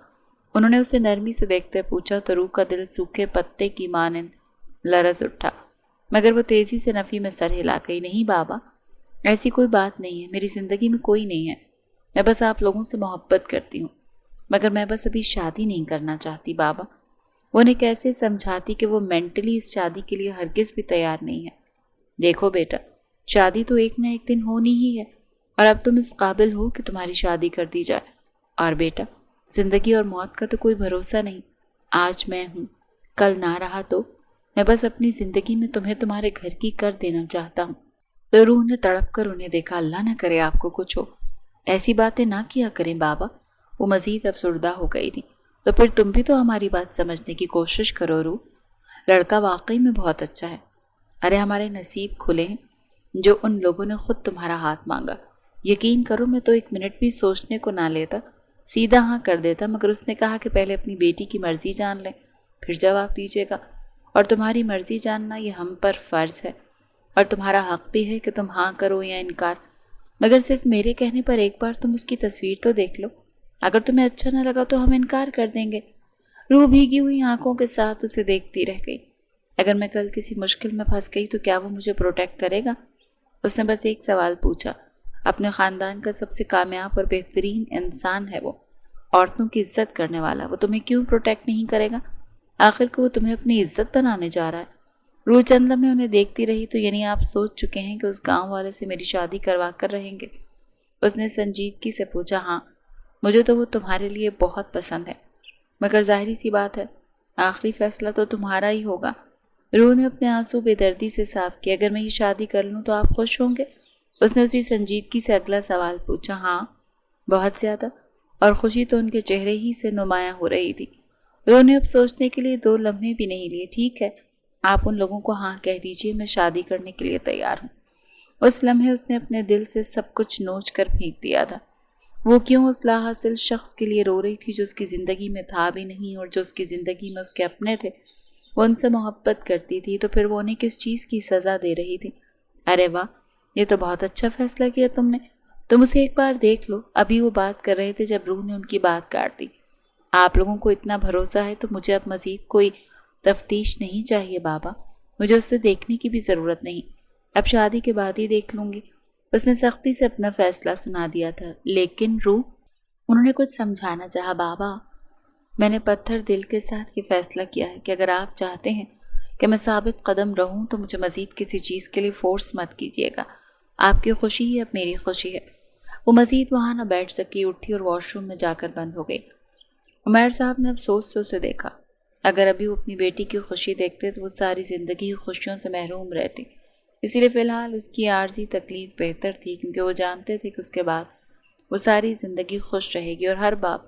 انہوں نے اسے نرمی سے دیکھتے پوچھا تو روح کا دل سوکھے پتے کی مانند لرز اٹھا، مگر وہ تیزی سے نفی میں سر ہلا گئی۔ نہیں بابا، ایسی کوئی بات نہیں ہے، میری زندگی میں کوئی نہیں ہے۔ میں بس آپ لوگوں سے محبت کرتی ہوں، مگر میں بس ابھی شادی نہیں کرنا چاہتی بابا۔ وہ انہیں کیسے سمجھاتی کہ وہ مینٹلی اس شادی کے لیے ہرگز بھی تیار نہیں ہے۔ دیکھو بیٹا، شادی تو ایک نہ ایک دن ہونی ہی ہے، اور اب تم اس قابل ہو کہ تمہاری شادی کر دی جائے۔ اور بیٹا، زندگی اور موت کا تو کوئی بھروسہ نہیں۔ آج میں ہوں، کل نہ رہا تو میں بس اپنی زندگی میں تمہیں تمہارے گھر کی کر دینا چاہتا ہوں۔ تو روح نے تڑپ کر انہیں دیکھا۔ اللہ نہ کرے آپ کو کچھ ہو، ایسی باتیں نہ کیا کریں بابا۔ وہ مزید افسردہ ہو گئی تھی۔ تو پھر تم بھی تو ہماری بات سمجھنے کی کوشش کرو روح، لڑکا واقعی میں بہت اچھا ہے۔ ارے ہمارے نصیب کھلے ہیں جو ان لوگوں نے خود تمہارا ہاتھ مانگا۔ یقین کرو میں تو ایک منٹ بھی سوچنے کو نہ لیتا، سیدھا ہاں کر دیتا، مگر اس نے کہا کہ پہلے اپنی بیٹی کی مرضی جان لیں پھر جواب دیجیے گا، اور تمہاری مرضی جاننا یہ ہم پر فرض ہے، اور تمہارا حق بھی ہے کہ تم ہاں کرو یا انکار۔ مگر صرف میرے کہنے پر ایک بار تم اس کی تصویر تو دیکھ لو، اگر تمہیں اچھا نہ لگا تو ہم انکار کر دیں گے۔ روح بھیگی ہوئی آنکھوں کے ساتھ اسے دیکھتی رہ گئی۔ اگر میں کل کسی مشکل میں پھنس گئی تو کیا وہ مجھے پروٹیکٹ کرے گا؟ اس نے بس ایک سوال پوچھا۔ اپنے خاندان کا سب سے کامیاب اور بہترین انسان ہے وہ، عورتوں کی عزت کرنے والا، وہ تمہیں کیوں پروٹیکٹ نہیں کرے گا؟ آخر کو وہ تمہیں اپنی عزت بنانے جا رہا ہے۔ روح چند لمحے انہیں دیکھتی رہی۔ تو یعنی آپ سوچ چکے ہیں کہ اس گاؤں والے سے میری شادی کروا کر رہیں گے؟ اس نے سنجیدگی سے پوچھا۔ ہاں، مجھے تو وہ تمہارے لیے بہت پسند ہے، مگر ظاہری سی بات ہے آخری فیصلہ تو تمہارا ہی ہوگا۔ روح نے اپنے آنسو بے دردی سے صاف کیا۔ اگر میں یہ شادی کر لوں تو آپ خوش ہوں گے؟ اس نے اسی سنجیدگی سے اگلا سوال پوچھا۔ ہاں، بہت زیادہ، اور خوشی تو ان کے چہرے ہی سے نمایاں ہو رہی تھی۔ روح نے اب سوچنے کے لیے 2 لمحے بھی نہیں لیے۔ ٹھیک ہے، آپ ان لوگوں کو ہاں کہہ دیجئے، میں شادی کرنے کے لیے تیار ہوں۔ اس لمحے اس نے اپنے دل سے سب کچھ نوچ کر پھینک دیا تھا۔ وہ کیوں اس لا حاصل شخص کے لیے رو رہی تھی جو اس کی زندگی میں تھا بھی نہیں، اور جو اس کی زندگی میں اس کے اپنے تھے؟ وہ ان سے محبت کرتی تھی تو پھر وہ انہیں کس چیز کی سزا دے رہی تھی؟ ارے واہ، یہ تو بہت اچھا فیصلہ کیا تم نے۔ تم اسے ایک بار دیکھ لو۔ ابھی وہ بات کر رہے تھے جب روح نے ان کی بات کاٹ دی۔ آپ لوگوں کو اتنا بھروسہ ہے تو مجھے اب مزید کوئی تفتیش نہیں چاہیے بابا، مجھے اسے دیکھنے کی بھی ضرورت نہیں، اب شادی کے بعد ہی دیکھ لوں گی۔ اس نے سختی سے اپنا فیصلہ سنا دیا تھا۔ لیکن روح، انہوں نے کچھ سمجھانا چاہا۔ بابا، میں نے پتھر دل کے ساتھ یہ فیصلہ کیا ہے کہ اگر آپ چاہتے ہیں کہ میں ثابت قدم رہوں تو مجھے مزید کسی چیز کے لیے فورس مت کیجیے گا۔ آپ کی خوشی ہی اب میری خوشی ہے۔ وہ مزید وہاں نہ بیٹھ سکی، اٹھی اور واش روم میں جا کر بند ہو گئی۔ عمیر صاحب نے افسوس سے اسے دیکھا۔ اگر ابھی وہ اپنی بیٹی کی خوشی دیکھتے تو وہ ساری زندگی خوشیوں سے محروم رہتی۔ اسی لیے فی الحال اس کی عارضی تکلیف بہتر تھی، کیونکہ وہ جانتے تھے کہ اس کے بعد وہ ساری زندگی خوش رہے گی، اور ہر باپ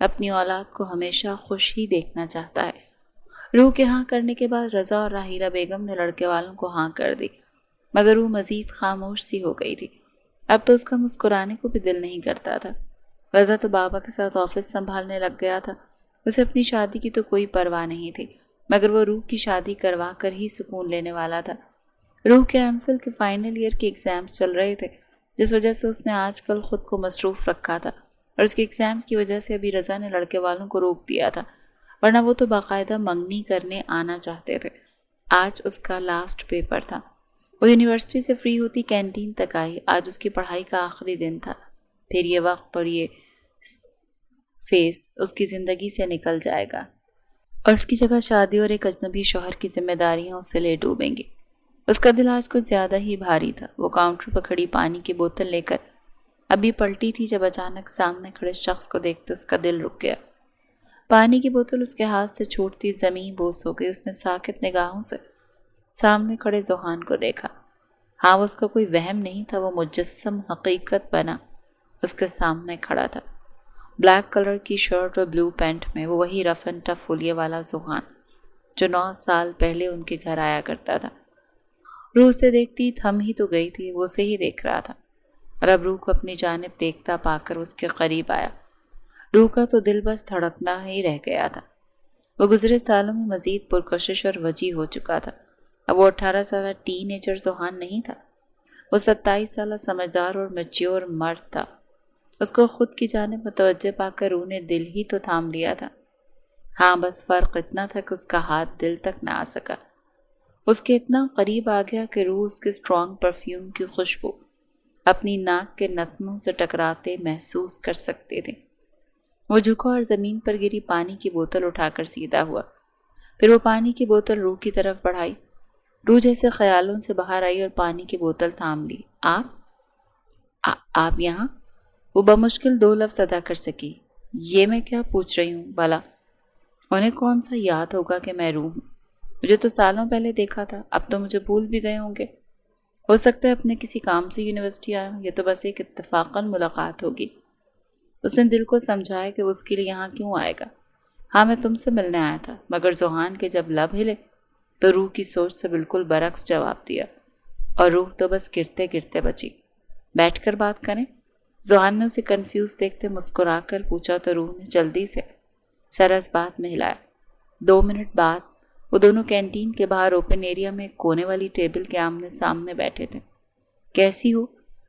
اپنی اولاد کو ہمیشہ خوش ہی دیکھنا چاہتا ہے۔ روح کے ہاں کرنے کے بعد رضا اور راحیلہ بیگم نے لڑکے والوں کو ہاں کر دی، مگر روح مزید خاموش سی ہو گئی تھی۔ اب تو اس کا مسکرانے کو بھی دل نہیں کرتا تھا۔ رضا تو بابا کے ساتھ آفس سنبھالنے لگ گیا تھا۔ اسے اپنی شادی کی تو کوئی پرواہ نہیں تھی، مگر وہ روح کی شادی کروا کر ہی سکون لینے والا تھا۔ روح کے ایم فل کے فائنل ایئر کے ایگزامز چل رہے تھے، جس وجہ سے اس نے آج کل خود کو مصروف رکھا تھا، اور اس کے ایگزامز کی وجہ سے ابھی رضا نے لڑکے والوں کو روک دیا تھا، ورنہ وہ تو باقاعدہ منگنی کرنے آنا چاہتے تھے۔ آج اس کا لاسٹ پیپر تھا۔ وہ یونیورسٹی سے فری ہوتی کینٹین تک آئی۔ آج اس کی پڑھائی کا آخری دن تھا، پھر یہ وقت اور یہ فیس اس کی زندگی سے نکل جائے گا، اور اس کی جگہ شادی اور ایک اجنبی شوہر کی ذمہ داریاں اسے لے ڈوبیں گی۔ اس کا دل آج کچھ زیادہ ہی بھاری تھا۔ وہ کاؤنٹر پر کھڑی پانی کی بوتل لے کر ابھی پلٹی تھی جب اچانک سامنے کھڑے شخص کو دیکھتے اس کا دل رک گیا۔ پانی کی بوتل اس کے ہاتھ سے چھوٹتی زمین بوس ہو گئی۔ اس نے ساکت نگاہوں سے سامنے کھڑے ذوحان کو دیکھا۔ ہاں، وہ اس کا کوئی وہم نہیں تھا، وہ مجسم حقیقت بنا اس کے سامنے کھڑا تھا۔ بلیک کلر کی شرٹ اور بلو پینٹ میں وہ وہی رف اینڈ ٹف ہولیے والا ذوحان جو 9 سال پہلے ان کے گھر آیا کرتا تھا۔ روح سے دیکھتی تھم ہی تو گئی تھی، وہ اسے ہی دیکھ رہا تھا، اور اب روح کو اپنی جانب دیکھتا پا کر اس کے قریب آیا۔ روح کا تو دل بس دھڑکنا ہی رہ گیا تھا۔ وہ گزرے سالوں میں مزید پرکشش اور وجیح ہو چکا تھا۔ اب وہ 18 سالہ ٹین ایجر ذوحان نہیں تھا، وہ 27 سالہ سمجھدار اور میچیور مرد تھا۔ اس کو خود کی جانب متوجہ پا کر روح نے دل ہی تو تھام لیا تھا۔ ہاں، بس فرق اتنا تھا کہ اس کا ہاتھ دل تک نہ آ سکا۔ اس کے اتنا قریب آ گیا کہ روح اس کے سٹرونگ پرفیوم کی خوشبو اپنی ناک کے نتنوں سے ٹکراتے محسوس کر سکتے تھے۔ وہ جھکا اور زمین پر گری پانی کی بوتل اٹھا کر سیدھا ہوا، پھر وہ پانی کی بوتل روح کی طرف بڑھائی۔ روح جیسے خیالوں سے باہر آئی اور پانی کی بوتل تھام لی۔ آپ یہاں؟ وہ بمشکل 2 لفظ ادا کر سکی۔ یہ میں کیا پوچھ رہی ہوں بھلا؟ انہیں کون سا یاد ہوگا کہ میں روح ہوں؟ مجھے تو سالوں پہلے دیکھا تھا، اب تو مجھے بھول بھی گئے ہوں گے۔ ہو سکتا ہے اپنے کسی کام سے یونیورسٹی آیا ہوں، یہ تو بس ایک اتفاقاً ملاقات ہوگی۔ اس نے دل کو سمجھایا کہ وہ اس کے لیے یہاں کیوں آئے گا۔ ہاں، میں تم سے ملنے آیا تھا، مگر ذوحان کے جب لب ہلے تو روح کی سوچ سے بالکل برعکس جواب دیا، اور روح تو بس گرتے گرتے بچی۔ بیٹھ کر بات کریں؟ ذوحان نے اسے کنفیوز دیکھتے مسکرا کر پوچھا تو روح نے جلدی سے سر اس بات میں ہلایا۔ 2 منٹ بعد وہ دونوں کینٹین کے باہر اوپن ایریا میں کونے والی ٹیبل کے آمنے سامنے بیٹھے تھے۔ کیسی ہو؟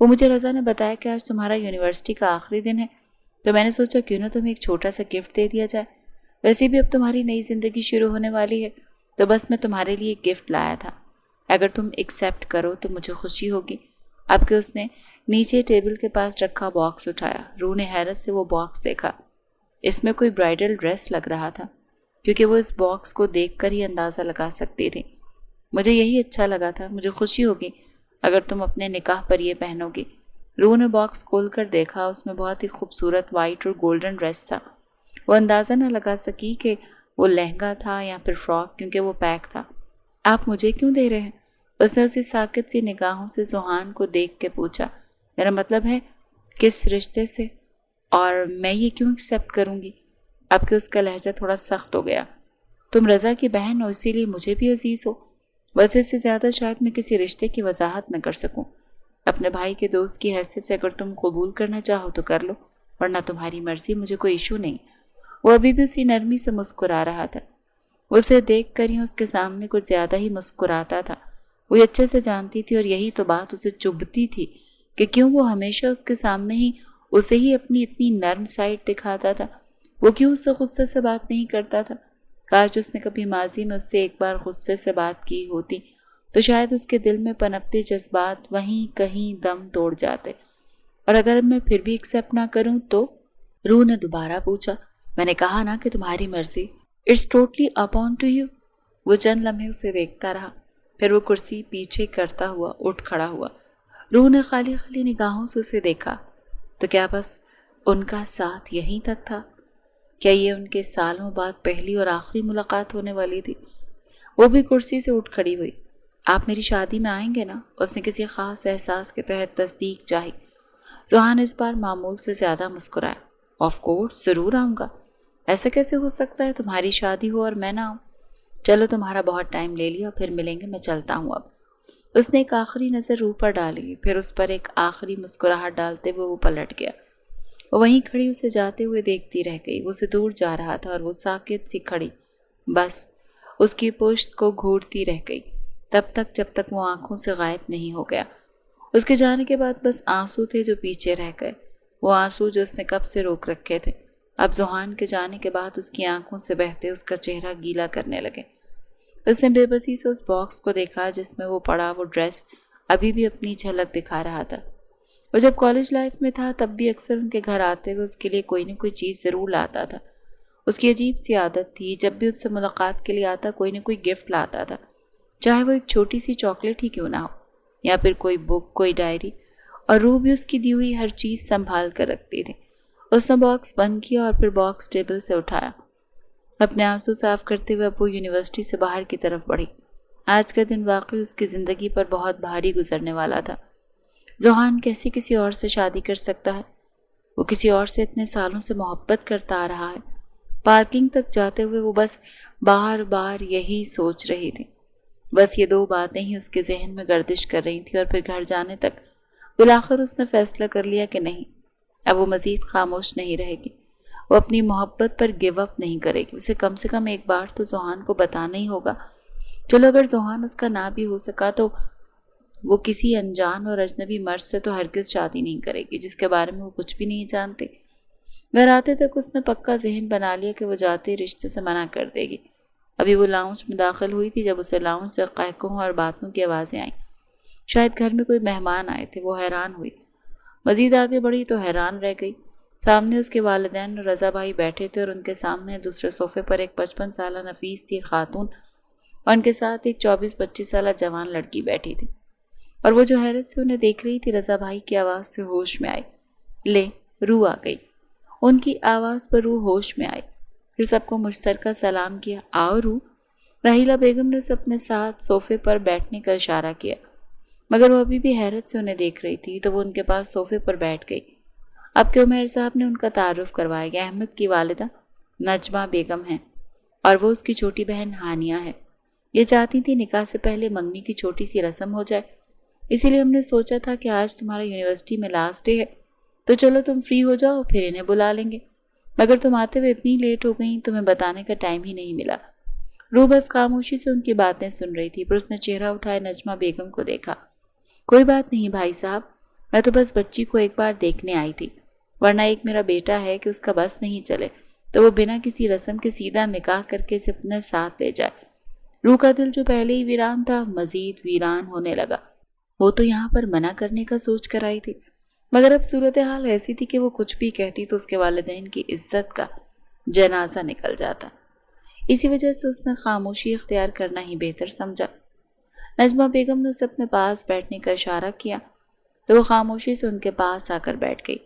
وہ مجھے رضا نے بتایا کہ آج تمہارا یونیورسٹی کا آخری دن ہے، تو میں نے سوچا کیوں نہ تمہیں ایک چھوٹا سا گفٹ دے دیا جائے، ویسے بھی اب تمہاری نئی زندگی شروع ہونے والی ہے، تو بس میں تمہارے لیے ایک گفٹ لایا تھا، اگر تم ایکسیپٹ کرو تو مجھے خوشی ہوگی۔ اب کہ اس نے نیچے ٹیبل کے پاس رکھا باکس اٹھایا، روح نے حیرت سے وہ باکس دیکھا۔ اس میں کوئی برائڈل ڈریس لگ رہا تھا، کیونکہ وہ اس باکس کو دیکھ کر ہی اندازہ لگا سکتی تھی۔ مجھے یہی اچھا لگا تھا، مجھے خوشی ہوگی اگر تم اپنے نکاح پر یہ پہنو گی۔ روح نے باکس کھول کر دیکھا، اس میں بہت ہی خوبصورت وائٹ اور گولڈن ڈریس تھا۔ وہ اندازہ نہ لگا سکی کہ وہ لہنگا تھا یا پھر فراک، کیونکہ وہ پیک تھا۔ آپ مجھے کیوں دے رہے ہیں؟ اس نے اسی ساکت سی نگاہوں سے سوہان کو دیکھ کے پوچھا۔ میرا مطلب ہے کس رشتے سے، اور میں یہ کیوں ایکسیپٹ کروں گی؟ اب کہ اس کا لہجہ تھوڑا سخت ہو گیا۔ تم رضا کی بہن ہو، اسی لیے مجھے بھی عزیز ہو، بس اس سے زیادہ شاید میں کسی رشتے کی وضاحت نہ کر سکوں۔ اپنے بھائی کے دوست کی حیثیت سے اگر تم قبول کرنا چاہو تو کر لو، ورنہ تمہاری مرضی، مجھے کوئی ایشو نہیں۔ وہ ابھی بھی اسی نرمی سے مسکرا رہا تھا۔ اسے دیکھ کر ہی اس کے سامنے کچھ زیادہ ہی مسکراتا تھا۔ وہ اچھے سے جانتی تھی اور یہی تو بات اسے چبھتی تھی کہ کیوں وہ ہمیشہ اس کے سامنے ہی اسے ہی اپنی اتنی نرم سائڈ دکھاتا تھا۔ وہ کیوں اس سے غصے سے بات نہیں کرتا تھا؟ کاش اس نے کبھی ماضی میں اس سے ایک بار غصے سے بات کی ہوتی تو شاید اس کے دل میں پنپتے جذبات وہیں کہیں دم توڑ جاتے۔ اور اگر میں پھر بھی ایکسیپٹ نہ کروں تو؟ روح نے دوبارہ پوچھا۔ میں نے کہا نا کہ تمہاری مرضی، it's totally upon to you. وہ چند لمحے اسے دیکھتا رہا، پھر وہ کرسی پیچھے کرتا ہوا اٹھ کھڑا ہوا۔ روح نے خالی خالی نگاہوں سے اسے دیکھا۔ تو کیا بس ان کا ساتھ یہیں تک تھا؟ کیا یہ ان کے سالوں بعد پہلی اور آخری ملاقات ہونے والی تھی؟ وہ بھی کرسی سے اٹھ کھڑی ہوئی۔ آپ میری شادی میں آئیں گے نا؟ اس نے کسی خاص احساس کے تحت تصدیق چاہی۔ سوہان اس بار معمول سے زیادہ مسکرایا۔ آف کورس، ضرور آؤں گا۔ ایسا کیسے ہو سکتا ہے تمہاری شادی ہو اور میں نہ آؤں؟ چلو تمہارا بہت ٹائم لے لیا، پھر ملیں گے، میں چلتا ہوں اب۔ اس نے ایک آخری نظر روح پر ڈالی، پھر اس پر ایک آخری مسکراہٹ ڈالتے ہوئے وہ پلٹ گیا۔ وہ وہیں کھڑی اسے جاتے ہوئے دیکھتی رہ گئی۔ وہ اسے دور جا رہا تھا اور وہ ساکت سی کھڑی بس اس کی پشت کو گھورتی رہ گئی، تب تک جب تک وہ آنکھوں سے غائب نہیں ہو گیا۔ اس کے جانے کے بعد بس آنسو تھے جو پیچھے رہ گئے، وہ آنسو جو اس نے کب سے روک رکھے تھے۔ اب سوہان کے جانے کے بعد اس کی آنکھوں سے بہتے اس کا چہرہ گیلا کرنے لگے۔ اس نے بے بسی سے اس باکس کو دیکھا جس میں وہ پڑا وہ ڈریس ابھی بھی اپنی جھلک دکھا رہا تھا۔ وہ جب کالج لائف میں تھا تب بھی اکثر ان کے گھر آتے ہوئے اس کے لیے کوئی نہ کوئی چیز ضرور لاتا تھا۔ اس کی عجیب سی عادت تھی، جب بھی اس سے ملاقات کے لیے آتا کوئی نہ کوئی گفٹ لاتا تھا، چاہے وہ ایک چھوٹی سی چاکلیٹ ہی کیوں نہ ہو، یا پھر کوئی بک، کوئی ڈائری، اور روح بھی اس کی دی ہوئی ہر چیز سنبھال کر رکھتی تھی۔ اس نے باکس بند کیا اور پھر باکس ٹیبل سے اٹھایا۔ اپنے آنسو صاف کرتے ہوئے اب وہ یونیورسٹی سے باہر کی طرف بڑھی۔ آج کا دن واقعی اس کی زندگی پر بہت بھاری گزرنے والا تھا۔ سوہان کیسے کسی اور سے شادی کر سکتا ہے؟ وہ کسی اور سے اتنے سالوں سے محبت کرتا آ رہا ہے۔ پارکنگ تک جاتے ہوئے وہ بس بار بار یہی سوچ رہی تھی۔ بس یہ دو باتیں ہی اس کے ذہن میں گردش کر رہی تھیں، اور پھر گھر جانے تک بالآخر اس نے فیصلہ کر لیا کہ نہیں، اب وہ مزید خاموش نہیں رہے گی، وہ اپنی محبت پر گیو اپ نہیں کرے گی۔ اسے کم سے کم ایک بار تو سوہان کو بتانا ہی ہوگا۔ چلو اگر سوہان اس کا نہ بھی ہو سکا تو وہ کسی انجان اور اجنبی مرد سے تو ہرگز شادی نہیں کرے گی جس کے بارے میں وہ کچھ بھی نہیں جانتے۔ گھر آتے تک اس نے پکا ذہن بنا لیا کہ وہ جاتے رشتے سے منع کر دے گی۔ ابھی وہ لاؤنج میں داخل ہوئی تھی جب اسے لاؤنج سے قہقہوں اور باتوں کی آوازیں آئیں۔ شاید گھر میں کوئی مہمان آئے تھے، وہ حیران ہوئی۔ مزید آگے بڑھی تو حیران رہ گئی۔ سامنے اس کے والدین اور رضا بھائی بیٹھے تھے، اور ان کے سامنے دوسرے صوفے پر ایک 55 سالہ نفیس سی خاتون اور ان کے ساتھ ایک 24-25 سالہ جوان لڑکی بیٹھی تھی، اور وہ جو حیرت سے انہیں دیکھ رہی تھی رضا بھائی کی آواز سے ہوش میں آئی۔ لے، روح آ گئی۔ ان کی آواز پر روح ہوش میں آئی، پھر سب کو مشترکہ سلام کیا۔ آؤ روح۔ راحیلہ بیگم نے اپنے ساتھ صوفے پر بیٹھنے کا اشارہ کیا، مگر وہ ابھی بھی حیرت سے انہیں دیکھ رہی تھی، تو وہ ان کے پاس صوفے پر بیٹھ گئی۔ اب کہ عمیر صاحب نے ان کا تعارف کروایا گیا، احمد کی والدہ نجمہ بیگم ہیں، اور وہ اس کی چھوٹی بہن ہانیہ ہے۔ یہ چاہتی تھی نکاح سے پہلے منگنی کی چھوٹی سی رسم ہو جائے، اسی لیے ہم نے سوچا تھا کہ آج تمہارا یونیورسٹی میں لاسٹ ڈے ہے، تو چلو تم فری ہو جاؤ، پھر انہیں بلا لیں گے، مگر تم آتے ہوئے اتنی لیٹ ہو گئیں، تمہیں بتانے کا ٹائم ہی نہیں ملا۔ روح بس خاموشی سے ان کی باتیں سن رہی تھی، پر اس نے چہرہ اٹھائے نجمہ بیگم کو دیکھا۔ کوئی بات نہیں بھائی صاحب، میں تو بس بچی کو ایک بار دیکھنے آئی تھی، ورنہ ایک میرا بیٹا ہے کہ اس کا بس نہیں چلے تو وہ بنا کسی رسم کے سیدھا نکاح کر کے اسے اپنے ساتھ لے جائے۔ روح کا دل جو پہلے ہی ویران تھا مزید ویران ہونے لگا۔ وہ تو یہاں پر منع کرنے کا سوچ کر آئی تھی، مگر اب صورتحال ایسی تھی کہ وہ کچھ بھی کہتی تو اس کے والدین کی عزت کا جنازہ نکل جاتا۔ اسی وجہ سے اس نے خاموشی اختیار کرنا ہی بہتر سمجھا۔ نجمہ بیگم نے اسے اپنے پاس بیٹھنے کا اشارہ کیا تو وہ خاموشی سے ان کے پاس آ کر بیٹھ گئی۔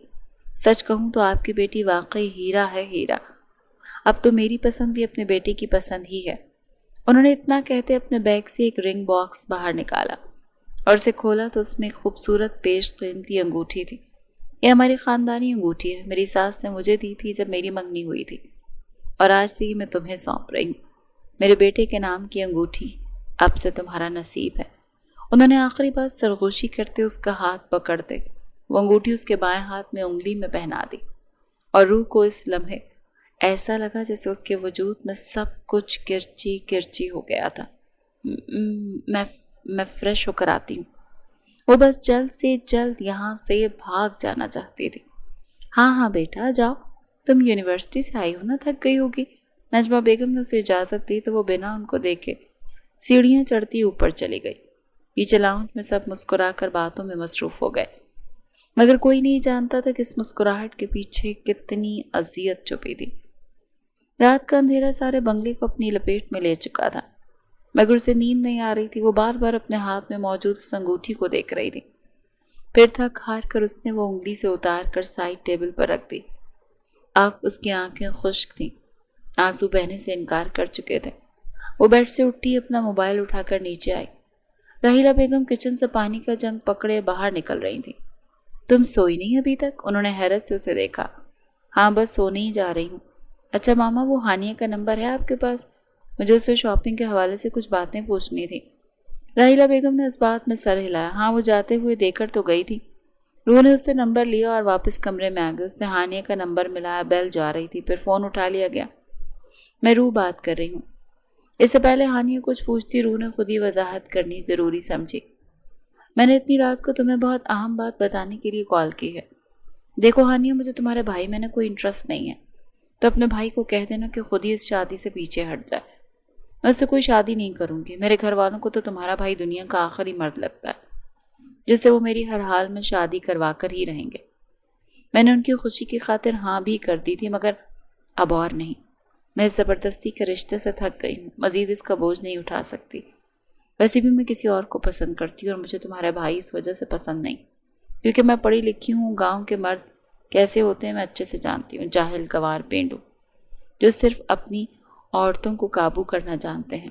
سچ کہوں تو آپ کی بیٹی واقعی ہیرا ہے، ہیرا۔ اب تو میری پسند بھی اپنے بیٹے کی پسند ہی ہے۔ انہوں نے اتنا کہتے اپنے بیگ سے ایک رنگ باکس باہر نکالا اور اسے کھولا تو اس میں ایک خوبصورت پیش قیمتی انگوٹھی تھی۔ یہ ہماری خاندانی انگوٹھی ہے، میری ساس نے مجھے دی تھی جب میری منگنی ہوئی تھی، اور آج سے ہی میں تمہیں سونپ رہی ہوں۔ میرے بیٹے کے نام کی انگوٹھی اب سے تمہارا نصیب ہے۔ انہوں نے آخری بات سرگوشی کرتے اس کا ہاتھ پکڑتے وہ انگوٹھی اس کے بائیں ہاتھ میں انگلی میں پہنا دی، اور روح کو اس لمحے ایسا لگا جیسے اس کے وجود میں سب کچھ کرچی کرچی ہو گیا تھا۔ میں فریش ہو کر آتی ہوں۔ وہ بس جلد سے جلد یہاں سے بھاگ جانا چاہتی تھی۔ ہاں بیٹا جاؤ، تم یونیورسٹی سے آئی ہو نا، تھک گئی ہوگی۔ نجمہ بیگم نے اسے اجازت دی تو وہ بنا ان کو دیکھے سیڑھیاں چڑھتی اوپر چلی گئی۔ پیچھے لاؤنج میں سب مسکرا کر باتوں میں مصروف ہو گئے، مگر کوئی نہیں جانتا تھا کہ اس مسکراہٹ کے پیچھے کتنی اذیت چھپی تھی۔ رات کا اندھیرا سارے بنگلے کو اپنی لپیٹ میں لے چکا تھا، مگر اسے نیند نہیں آ رہی تھی۔ وہ بار بار اپنے ہاتھ میں موجود اس انگوٹھی کو دیکھ رہی تھی۔ پھر تھک ہار کر اس نے وہ انگلی سے اتار کر سائڈ ٹیبل پر رکھ دی۔ اب اس کی آنکھیں خشک تھیں، آنسو بہنے سے انکار کر چکے تھے۔ وہ بیڈ سے اٹھی، اپنا موبائل اٹھا کر نیچے آئی۔ راحیلہ بیگم کچن سے پانی کا جنگ پکڑے باہر نکل رہی تھی۔ تم سوئی نہیں ابھی تک؟ انہوں نے حیرت سے اسے دیکھا۔ ہاں بس سونے ہی جا رہی ہوں۔ اچھا ماما، وہ ہانیہ کا نمبر ہے آپ کے پاس؟ مجھے اس سے شاپنگ کے حوالے سے کچھ باتیں پوچھنی تھی۔ راحیلہ بیگم نے اس بات میں سر ہلایا۔ ہاں وہ جاتے ہوئے دے کر تو گئی تھی۔ روح نے اس سے نمبر لیا اور واپس کمرے میں آ گئی۔ اس نے ہانیہ کا نمبر ملایا، بیل جا رہی تھی، پھر فون اٹھا لیا گیا۔ میں روح بات کر رہی ہوں۔ اس سے پہلے ہانیہ کچھ پوچھتی روح نے خود ہی وضاحت کرنی ضروری سمجھی۔ میں نے اتنی رات کو تمہیں بہت اہم بات بتانے کے لیے کال کی ہے۔ دیکھو ہانیہ، مجھے تمہارے بھائی میں نے کوئی انٹرسٹ نہیں ہے، تو اپنے بھائی کو کہہ دینا کہ خود ہی اس شادی سے پیچھے ہٹ جائے۔ میں اس سے کوئی شادی نہیں کروں گی۔ میرے گھر والوں کو تو تمہارا بھائی دنیا کا آخری مرد لگتا ہے جس سے وہ میری ہر حال میں شادی کروا کر ہی رہیں گے۔ میں نے ان کی خوشی کی خاطر ہاں بھی کر دی تھی، مگر اب اور نہیں۔ میں اس زبردستی کے رشتے سے تھک گئی ہوں، مزید اس کا بوجھ نہیں اٹھا سکتی۔ ویسے بھی میں کسی اور کو پسند کرتی ہوں، اور مجھے تمہارے بھائی اس وجہ سے پسند نہیں کیونکہ میں پڑھی لکھی ہوں۔ گاؤں کے مرد کیسے ہوتے ہیں میں اچھے سے جانتی ہوں، جاہل، گوار، پینڈو، جو صرف اپنی عورتوں کو قابو کرنا جانتے ہیں۔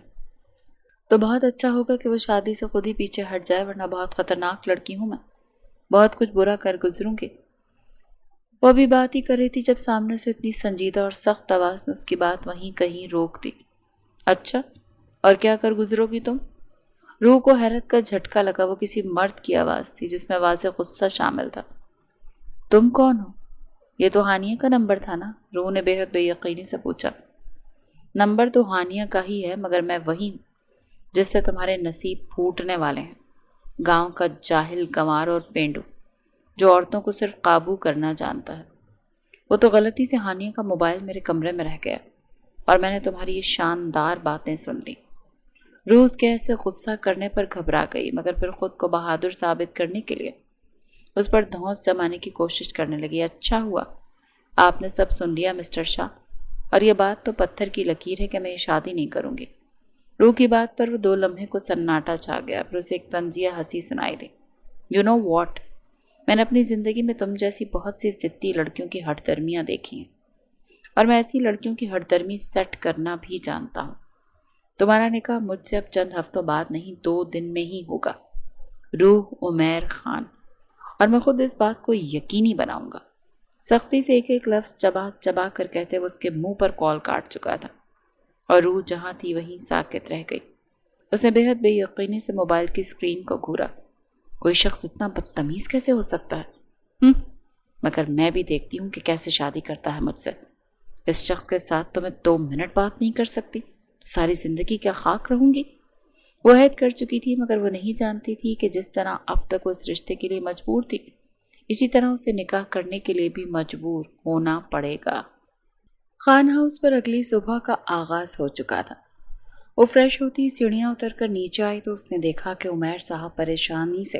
تو بہت اچھا ہوگا کہ وہ شادی سے خود ہی پیچھے ہٹ جائے، ورنہ بہت خطرناک لڑکی ہوں میں، بہت کچھ برا کر گزروں گی۔ وہ بھی بات ہی کر رہی تھی جب سامنے سے اتنی سنجیدہ اور سخت آواز نے اس کی بات وہیں کہیں روک دی۔ اچھا، اور کیا کر گزرو گی تم؟ روح کو حیرت کا جھٹکا لگا۔ وہ کسی مرد کی آواز تھی جس میں واضح غصہ شامل تھا۔ تم کون ہو؟ یہ تو ہانیہ کا نمبر تھا نا؟ روح نے بے حد بے یقینی سے پوچھا۔ نمبر تو ہانیہ کا ہی ہے، مگر میں وہی ہوں جس سے تمہارے نصیب پھوٹنے والے ہیں، گاؤں کا جاہل، گنوار اور پینڈو جو عورتوں کو صرف قابو کرنا جانتا ہے۔ وہ تو غلطی سے ہانیہ کا موبائل میرے کمرے میں رہ گیا اور میں نے تمہاری یہ شاندار باتیں سن لی۔ روح اس کے ایسے غصہ کرنے پر گھبرا گئی، مگر پھر خود کو بہادر ثابت کرنے کے لیے اس پر دھونس جمانے کی کوشش کرنے لگی۔ اچھا ہوا آپ نے سب سن لیا مسٹر شاہ، اور یہ بات تو پتھر کی لکیر ہے کہ میں یہ شادی نہیں کروں گی۔ روح کی بات پر وہ 2 لمحے کو سناٹا چھا گیا، پھر اسے ایک طنزیہ ہنسی سنائی دی۔ یو نو واٹ، میں نے اپنی زندگی میں تم جیسی بہت سی ضدی لڑکیوں کی ہٹ درمیاں دیکھی ہیں، اور میں ایسی لڑکیوں کی ہٹ درمی سیٹ کرنا بھی جانتا ہوں۔ تمہارا نکاح مجھ سے اب چند ہفتوں بعد نہیں 2 دن میں ہی ہوگا، روح عمیر خان، اور میں خود اس بات کو یقینی بناؤں گا۔ سختی سے ایک ایک لفظ چبا چبا کر کہتے وہ اس کے منہ پر کال کاٹ چکا تھا، اور روح جہاں تھی وہیں ساکت رہ گئی۔ اس نے بے حد بے یقینی سے موبائل کی اسکرین کو گھورا۔ کوئی شخص اتنا بدتمیز کیسے ہو سکتا ہے؟ مگر میں بھی دیکھتی ہوں کہ کیسے شادی کرتا ہے مجھ سے۔ اس شخص کے ساتھ تو میں 2 منٹ بات نہیں کر سکتی، تو ساری زندگی کیا خاک رہوں گی؟ وہ عہد کر چکی تھی، مگر وہ نہیں جانتی تھی کہ جس طرح اب تک وہ اس رشتے کے لیے مجبور تھی، اسی طرح اسے نکاح کرنے کے لیے بھی مجبور ہونا پڑے گا۔ خان ہاؤس پر اگلی صبح کا آغاز ہو چکا تھا۔ وہ فریش ہوتی سیڑھیاں اتر کر نیچے آئی تو اس نے دیکھا کہ عمیر صاحب پریشانی سے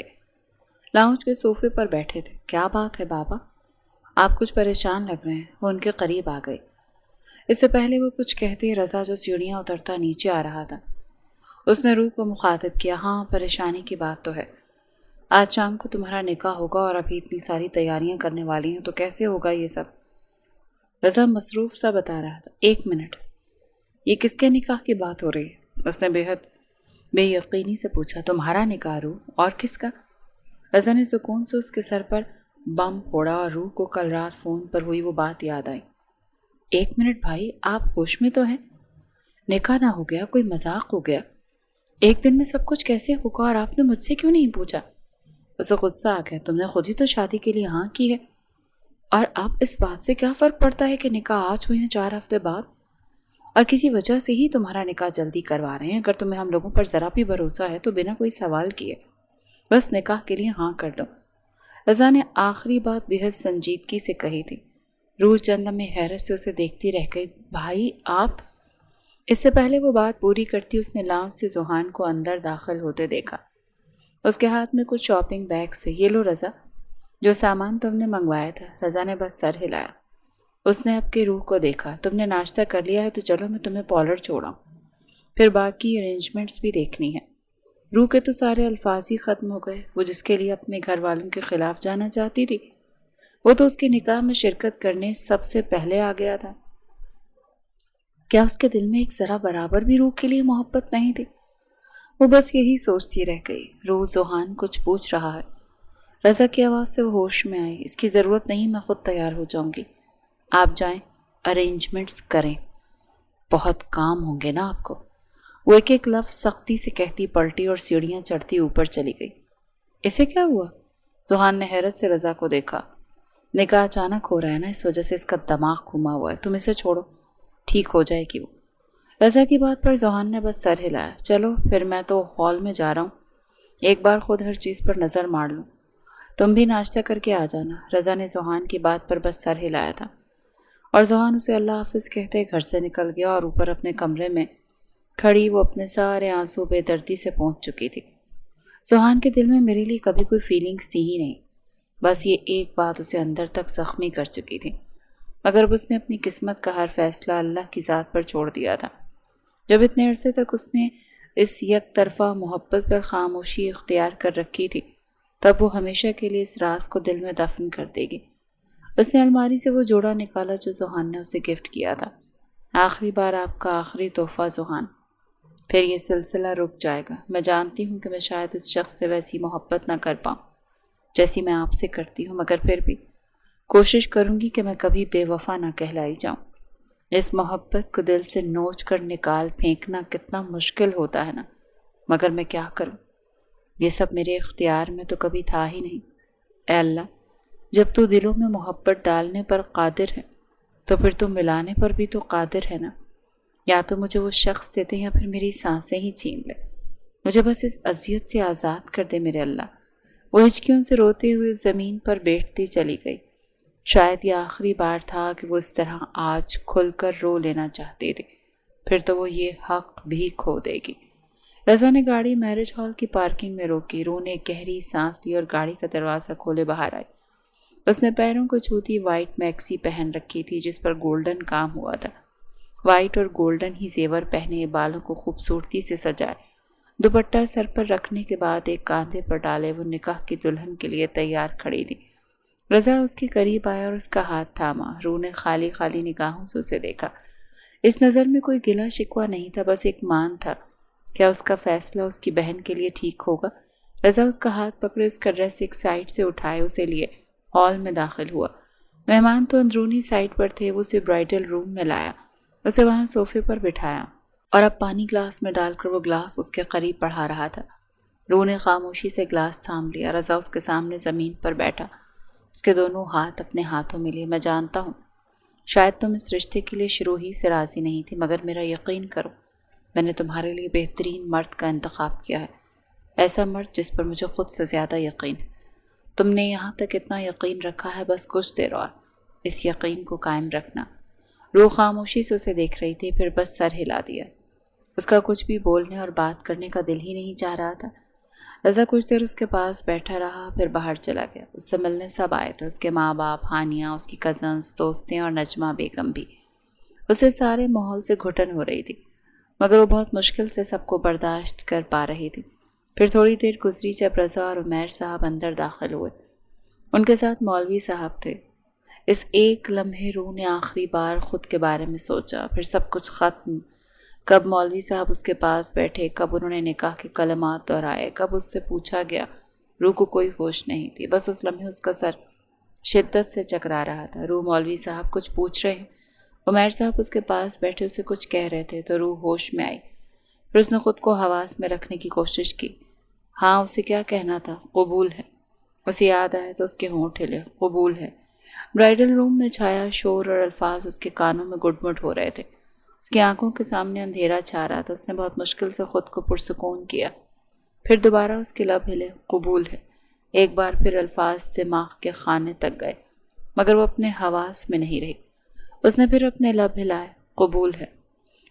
لاؤنج کے صوفے پر بیٹھے تھے۔ کیا بات ہے بابا؟ آپ کچھ پریشان لگ رہے ہیں۔ وہ ان کے قریب آ گئی۔ اس سے پہلے وہ کچھ کہتے رضا جو سیڑھیاں اترتا نیچے آ رہا تھا، اس نے روح کو مخاطب کیا۔ ہاں، پریشانی کی بات تو ہے۔ آج شام کو تمہارا نکاح ہوگا اور ابھی اتنی ساری تیاریاں کرنے والی ہیں، تو کیسے ہوگا یہ سب؟ رضا مصروف سا بتا رہا تھا۔ ایک منٹ، یہ کس کے نکاح کی بات ہو رہی ہے؟ اس نے بے حد بے یقینی سے پوچھا۔ تمہارا نکاح روح، اور کس کا؟ رضا نے سکون سے اس کے سر پر بم پھوڑا اور روح کو کل رات فون پر ہوئی وہ بات یاد آئی۔ ایک منٹ بھائی، آپ ہوش میں تو ہیں؟ نکاح نہ ہو گیا، کوئی مذاق ہو گیا؟ ایک دن میں سب کچھ کیسے ہوگا اور آپ نے مجھ سے کیوں نہیں پوچھا؟ اسے غصہ آ گیا۔ تم نے خود ہی تو شادی کے لیے ہاں کی ہے، اور اب اس بات سے کیا فرق پڑتا ہے کہ نکاح آج ہوئی ہیں 4 ہفتے بعد؟ اور کسی وجہ سے ہی تمہارا نکاح جلدی کروا رہے ہیں۔ اگر تمہیں ہم لوگوں پر ذرا بھی بھروسہ ہے تو بنا کوئی سوال کیے بس نکاح کے لیے ہاں کر دو۔ رضا نے آخری بات بے حد سنجیدگی سے کہی تھی۔ روح چند لمحے حیرت سے اسے دیکھتی رہ گئی۔ بھائی آپ؟ اس سے پہلے وہ بات پوری کرتی اس نے لاؤنج سے ذوحان کو اندر داخل ہوتے دیکھا۔ اس کے ہاتھ میں کچھ شاپنگ بیگز تھے۔ یہ لو رضا، جو سامان تم نے منگوایا تھا۔ رضا نے بس سر ہلایا۔ اس نے اب کے روح کو دیکھا۔ تم نے ناشتہ کر لیا ہے تو چلو میں تمہیں پارلر چھوڑاؤں، پھر باقی ارینجمنٹس بھی دیکھنی ہے۔ روح کے تو سارے الفاظ ہی ختم ہو گئے۔ وہ جس کے لیے اپنے گھر والوں کے خلاف جانا چاہتی تھی، وہ تو اس کے نکاح میں شرکت کرنے سب سے پہلے آ گیا تھا۔ کیا اس کے دل میں ایک ذرا برابر بھی روح کے لیے محبت نہیں تھی؟ وہ بس یہی سوچتی رہ گئی۔ روح ذوحان کچھ پوچھ رہا ہے۔ رضا کی آواز سے وہ ہوش میں آئی۔ اس کی ضرورت نہیں، میں خود تیار ہو جاؤں گی، آپ جائیں ارینجمنٹس کریں، بہت کام ہوں گے نا آپ کو۔ وہ ایک ایک لفظ سختی سے کہتی پلٹی اور سیڑھیاں چڑھتی اوپر چلی گئی۔ اسے کیا ہوا؟ ذوحان نے حیرت سے رضا کو دیکھا۔ نکاح اچانک ہو رہا ہے نا، اس وجہ سے اس کا دماغ گھما ہوا ہے، تم اسے چھوڑو، ٹھیک ہو جائے گی وہ۔ رضا کی بات پر ذوحان نے بس سر ہلایا۔ چلو پھر، میں تو ہال میں جا رہا ہوں، ایک بار خود ہر چیز پر نظر مار لوں، تم بھی ناشتہ کر کے آ جانا۔ رضا نے ذوحان کی بات پر بس سر ہلایا تھا، اور ذوحان اسے اللہ حافظ کہتے گھر سے نکل گیا، اور اوپر اپنے کمرے میں کھڑی وہ اپنے سارے آنسو بے دردی سے پہنچ چکی تھی۔ ذوحان کے دل میں میرے لیے کبھی کوئی فیلنگز تھی ہی نہیں، بس یہ ایک بات اسے اندر تک زخمی کر چکی تھی، مگر اب اس نے اپنی قسمت کا ہر فیصلہ اللہ کی ذات پر چھوڑ دیا تھا۔ جب اتنے عرصے تک اس نے اس یک طرفہ محبت پر خاموشی اختیار کر رکھی تھی، تب وہ ہمیشہ کے لیے اس راز کو دل میں دفن کر دے گی۔ اس نے الماری سے وہ جوڑا نکالا جو ذوحان نے اسے گفٹ کیا تھا۔ آخری بار آپ کا آخری تحفہ ذوحان، پھر یہ سلسلہ رک جائے گا۔ میں جانتی ہوں کہ میں شاید اس شخص سے ویسی محبت نہ کر پاؤں جیسی میں آپ سے کرتی ہوں، مگر پھر بھی کوشش کروں گی کہ میں کبھی بے وفا نہ کہلائی جاؤں۔ اس محبت کو دل سے نوچ کر نکال پھینکنا کتنا مشکل ہوتا ہے نا، مگر میں کیا کروں، یہ سب میرے اختیار میں تو کبھی تھا ہی نہیں۔ اے اللہ، جب تو دلوں میں محبت ڈالنے پر قادر ہے تو پھر تو ملانے پر بھی تو قادر ہے نا۔ یا تو مجھے وہ شخص دیتے یا پھر میری سانسیں ہی چھین لے، مجھے بس اس اذیت سے آزاد کر دے میرے اللہ۔ وہ ہچکیوں سے روتے ہوئے زمین پر بیٹھتی چلی گئی۔ شاید یہ آخری بار تھا کہ وہ اس طرح آج کھل کر رو لینا چاہتی تھی، پھر تو وہ یہ حق بھی کھو دے گی۔ رضا نے گاڑی میرج ہال کی پارکنگ میں روکی۔ روح نے ایک گہری سانس لی اور گاڑی کا دروازہ کھولے باہر آئی۔ اس نے پیروں کو چھوتی وائٹ میکسی پہن رکھی تھی جس پر گولڈن کام ہوا تھا۔ وائٹ اور گولڈن ہی زیور پہنے، بالوں کو خوبصورتی سے سجائے، دوپٹہ سر پر رکھنے کے بعد ایک کاندھے پر ڈالے وہ نکاح کی دلہن کے لیے تیار کھڑی تھی۔ رضا اس کے قریب آیا اور اس کا ہاتھ تھاما۔ روح نے خالی خالی نگاہوں سے اسے دیکھا۔ اس نظر میں کوئی گلہ شکوہ نہیں تھا، بس ایک مان تھا۔ کیا اس کا فیصلہ اس کی بہن کے لیے ٹھیک ہوگا؟ رضا اس کا ہاتھ پکڑے اس کا ڈریس ایک سائڈ سے اٹھائے اسے لیے ہال میں داخل ہوا۔ مہمان تو اندرونی سائڈ پر تھے۔ وہ اسے برائڈل روم میں لایا، اسے وہاں صوفے پر بٹھایا اور اب پانی گلاس میں ڈال کر وہ گلاس اس کے قریب بڑھا رہا تھا۔ روح نے خاموشی سے گلاس تھام لیا۔ رضا اس کے سامنے زمین پر بیٹھا، اس کے دونوں ہاتھ اپنے ہاتھوں میں لیے۔ میں جانتا ہوں شاید تم اس رشتے کے لیے شروع ہی سے راضی نہیں تھی، مگر میرا یقین کرو، میں نے تمہارے لیے بہترین مرد کا انتخاب کیا ہے، ایسا مرد جس پر مجھے خود سے زیادہ یقین ہے۔ تم نے یہاں تک اتنا یقین رکھا ہے، بس کچھ دیر اور اس یقین کو قائم رکھنا۔ روح خاموشی سے اسے دیکھ رہی تھی، پھر بس سر ہلا دیا۔ اس کا کچھ بھی بولنے اور بات کرنے کا دل ہی نہیں چاہ رہا تھا۔ رضا کچھ دیر اس کے پاس بیٹھا رہا، پھر باہر چلا گیا۔ اس سے ملنے سب آئے تھے، اس کے ماں باپ، ہانیہ، اس کی کزنس، دوستیں اور نجمہ بیگم بھی۔ اسے سارے ماحول سے گھٹن ہو رہی تھی، مگر وہ بہت مشکل سے سب کو برداشت کر پا رہی تھی۔ پھر تھوڑی دیر گزری جب رضا اور عمیر صاحب اندر داخل ہوئے۔ ان کے ساتھ مولوی صاحب تھے۔ اس ایک لمحے روح نے آخری بار خود کے بارے میں سوچا، پھر سب کچھ ختم۔ کب مولوی صاحب اس کے پاس بیٹھے، کب انہوں نے نکاح کے کلمات دہرائے، کب اس سے پوچھا گیا۔ روح کو کوئی ہوش نہیں تھی، بس اس لمحے اس کا سر شدت سے چکرا رہا تھا۔ روح مولوی صاحب کچھ پوچھ رہے ہیں، عمیر صاحب اس کے پاس بیٹھے اسے کچھ کہہ رہے تھے تو روح ہوش میں آئی۔ پھر اس نے خود کو حواس میں رکھنے کی کوشش کی۔ ہاں، اسے کیا کہنا تھا؟ قبول ہے۔ اسے یاد آیا تو اس کے ہونٹ ہلے۔ قبول ہے۔ برائڈل روم میں چھایا شور اور الفاظ اس کے کانوں میں گڈ مڈ ہو رہے تھے۔ اس کی آنکھوں کے سامنے اندھیرا چھا رہا تھا۔ اس نے بہت مشکل سے خود کو پرسکون کیا۔ پھر دوبارہ اس کے لب ہلے۔ قبول ہے۔ ایک بار پھر الفاظ دماغ کے خانے تک گئے، مگر وہ اپنے حواس میں نہیں رہی۔ اس نے پھر اپنے لب ہلائے۔ قبول ہے۔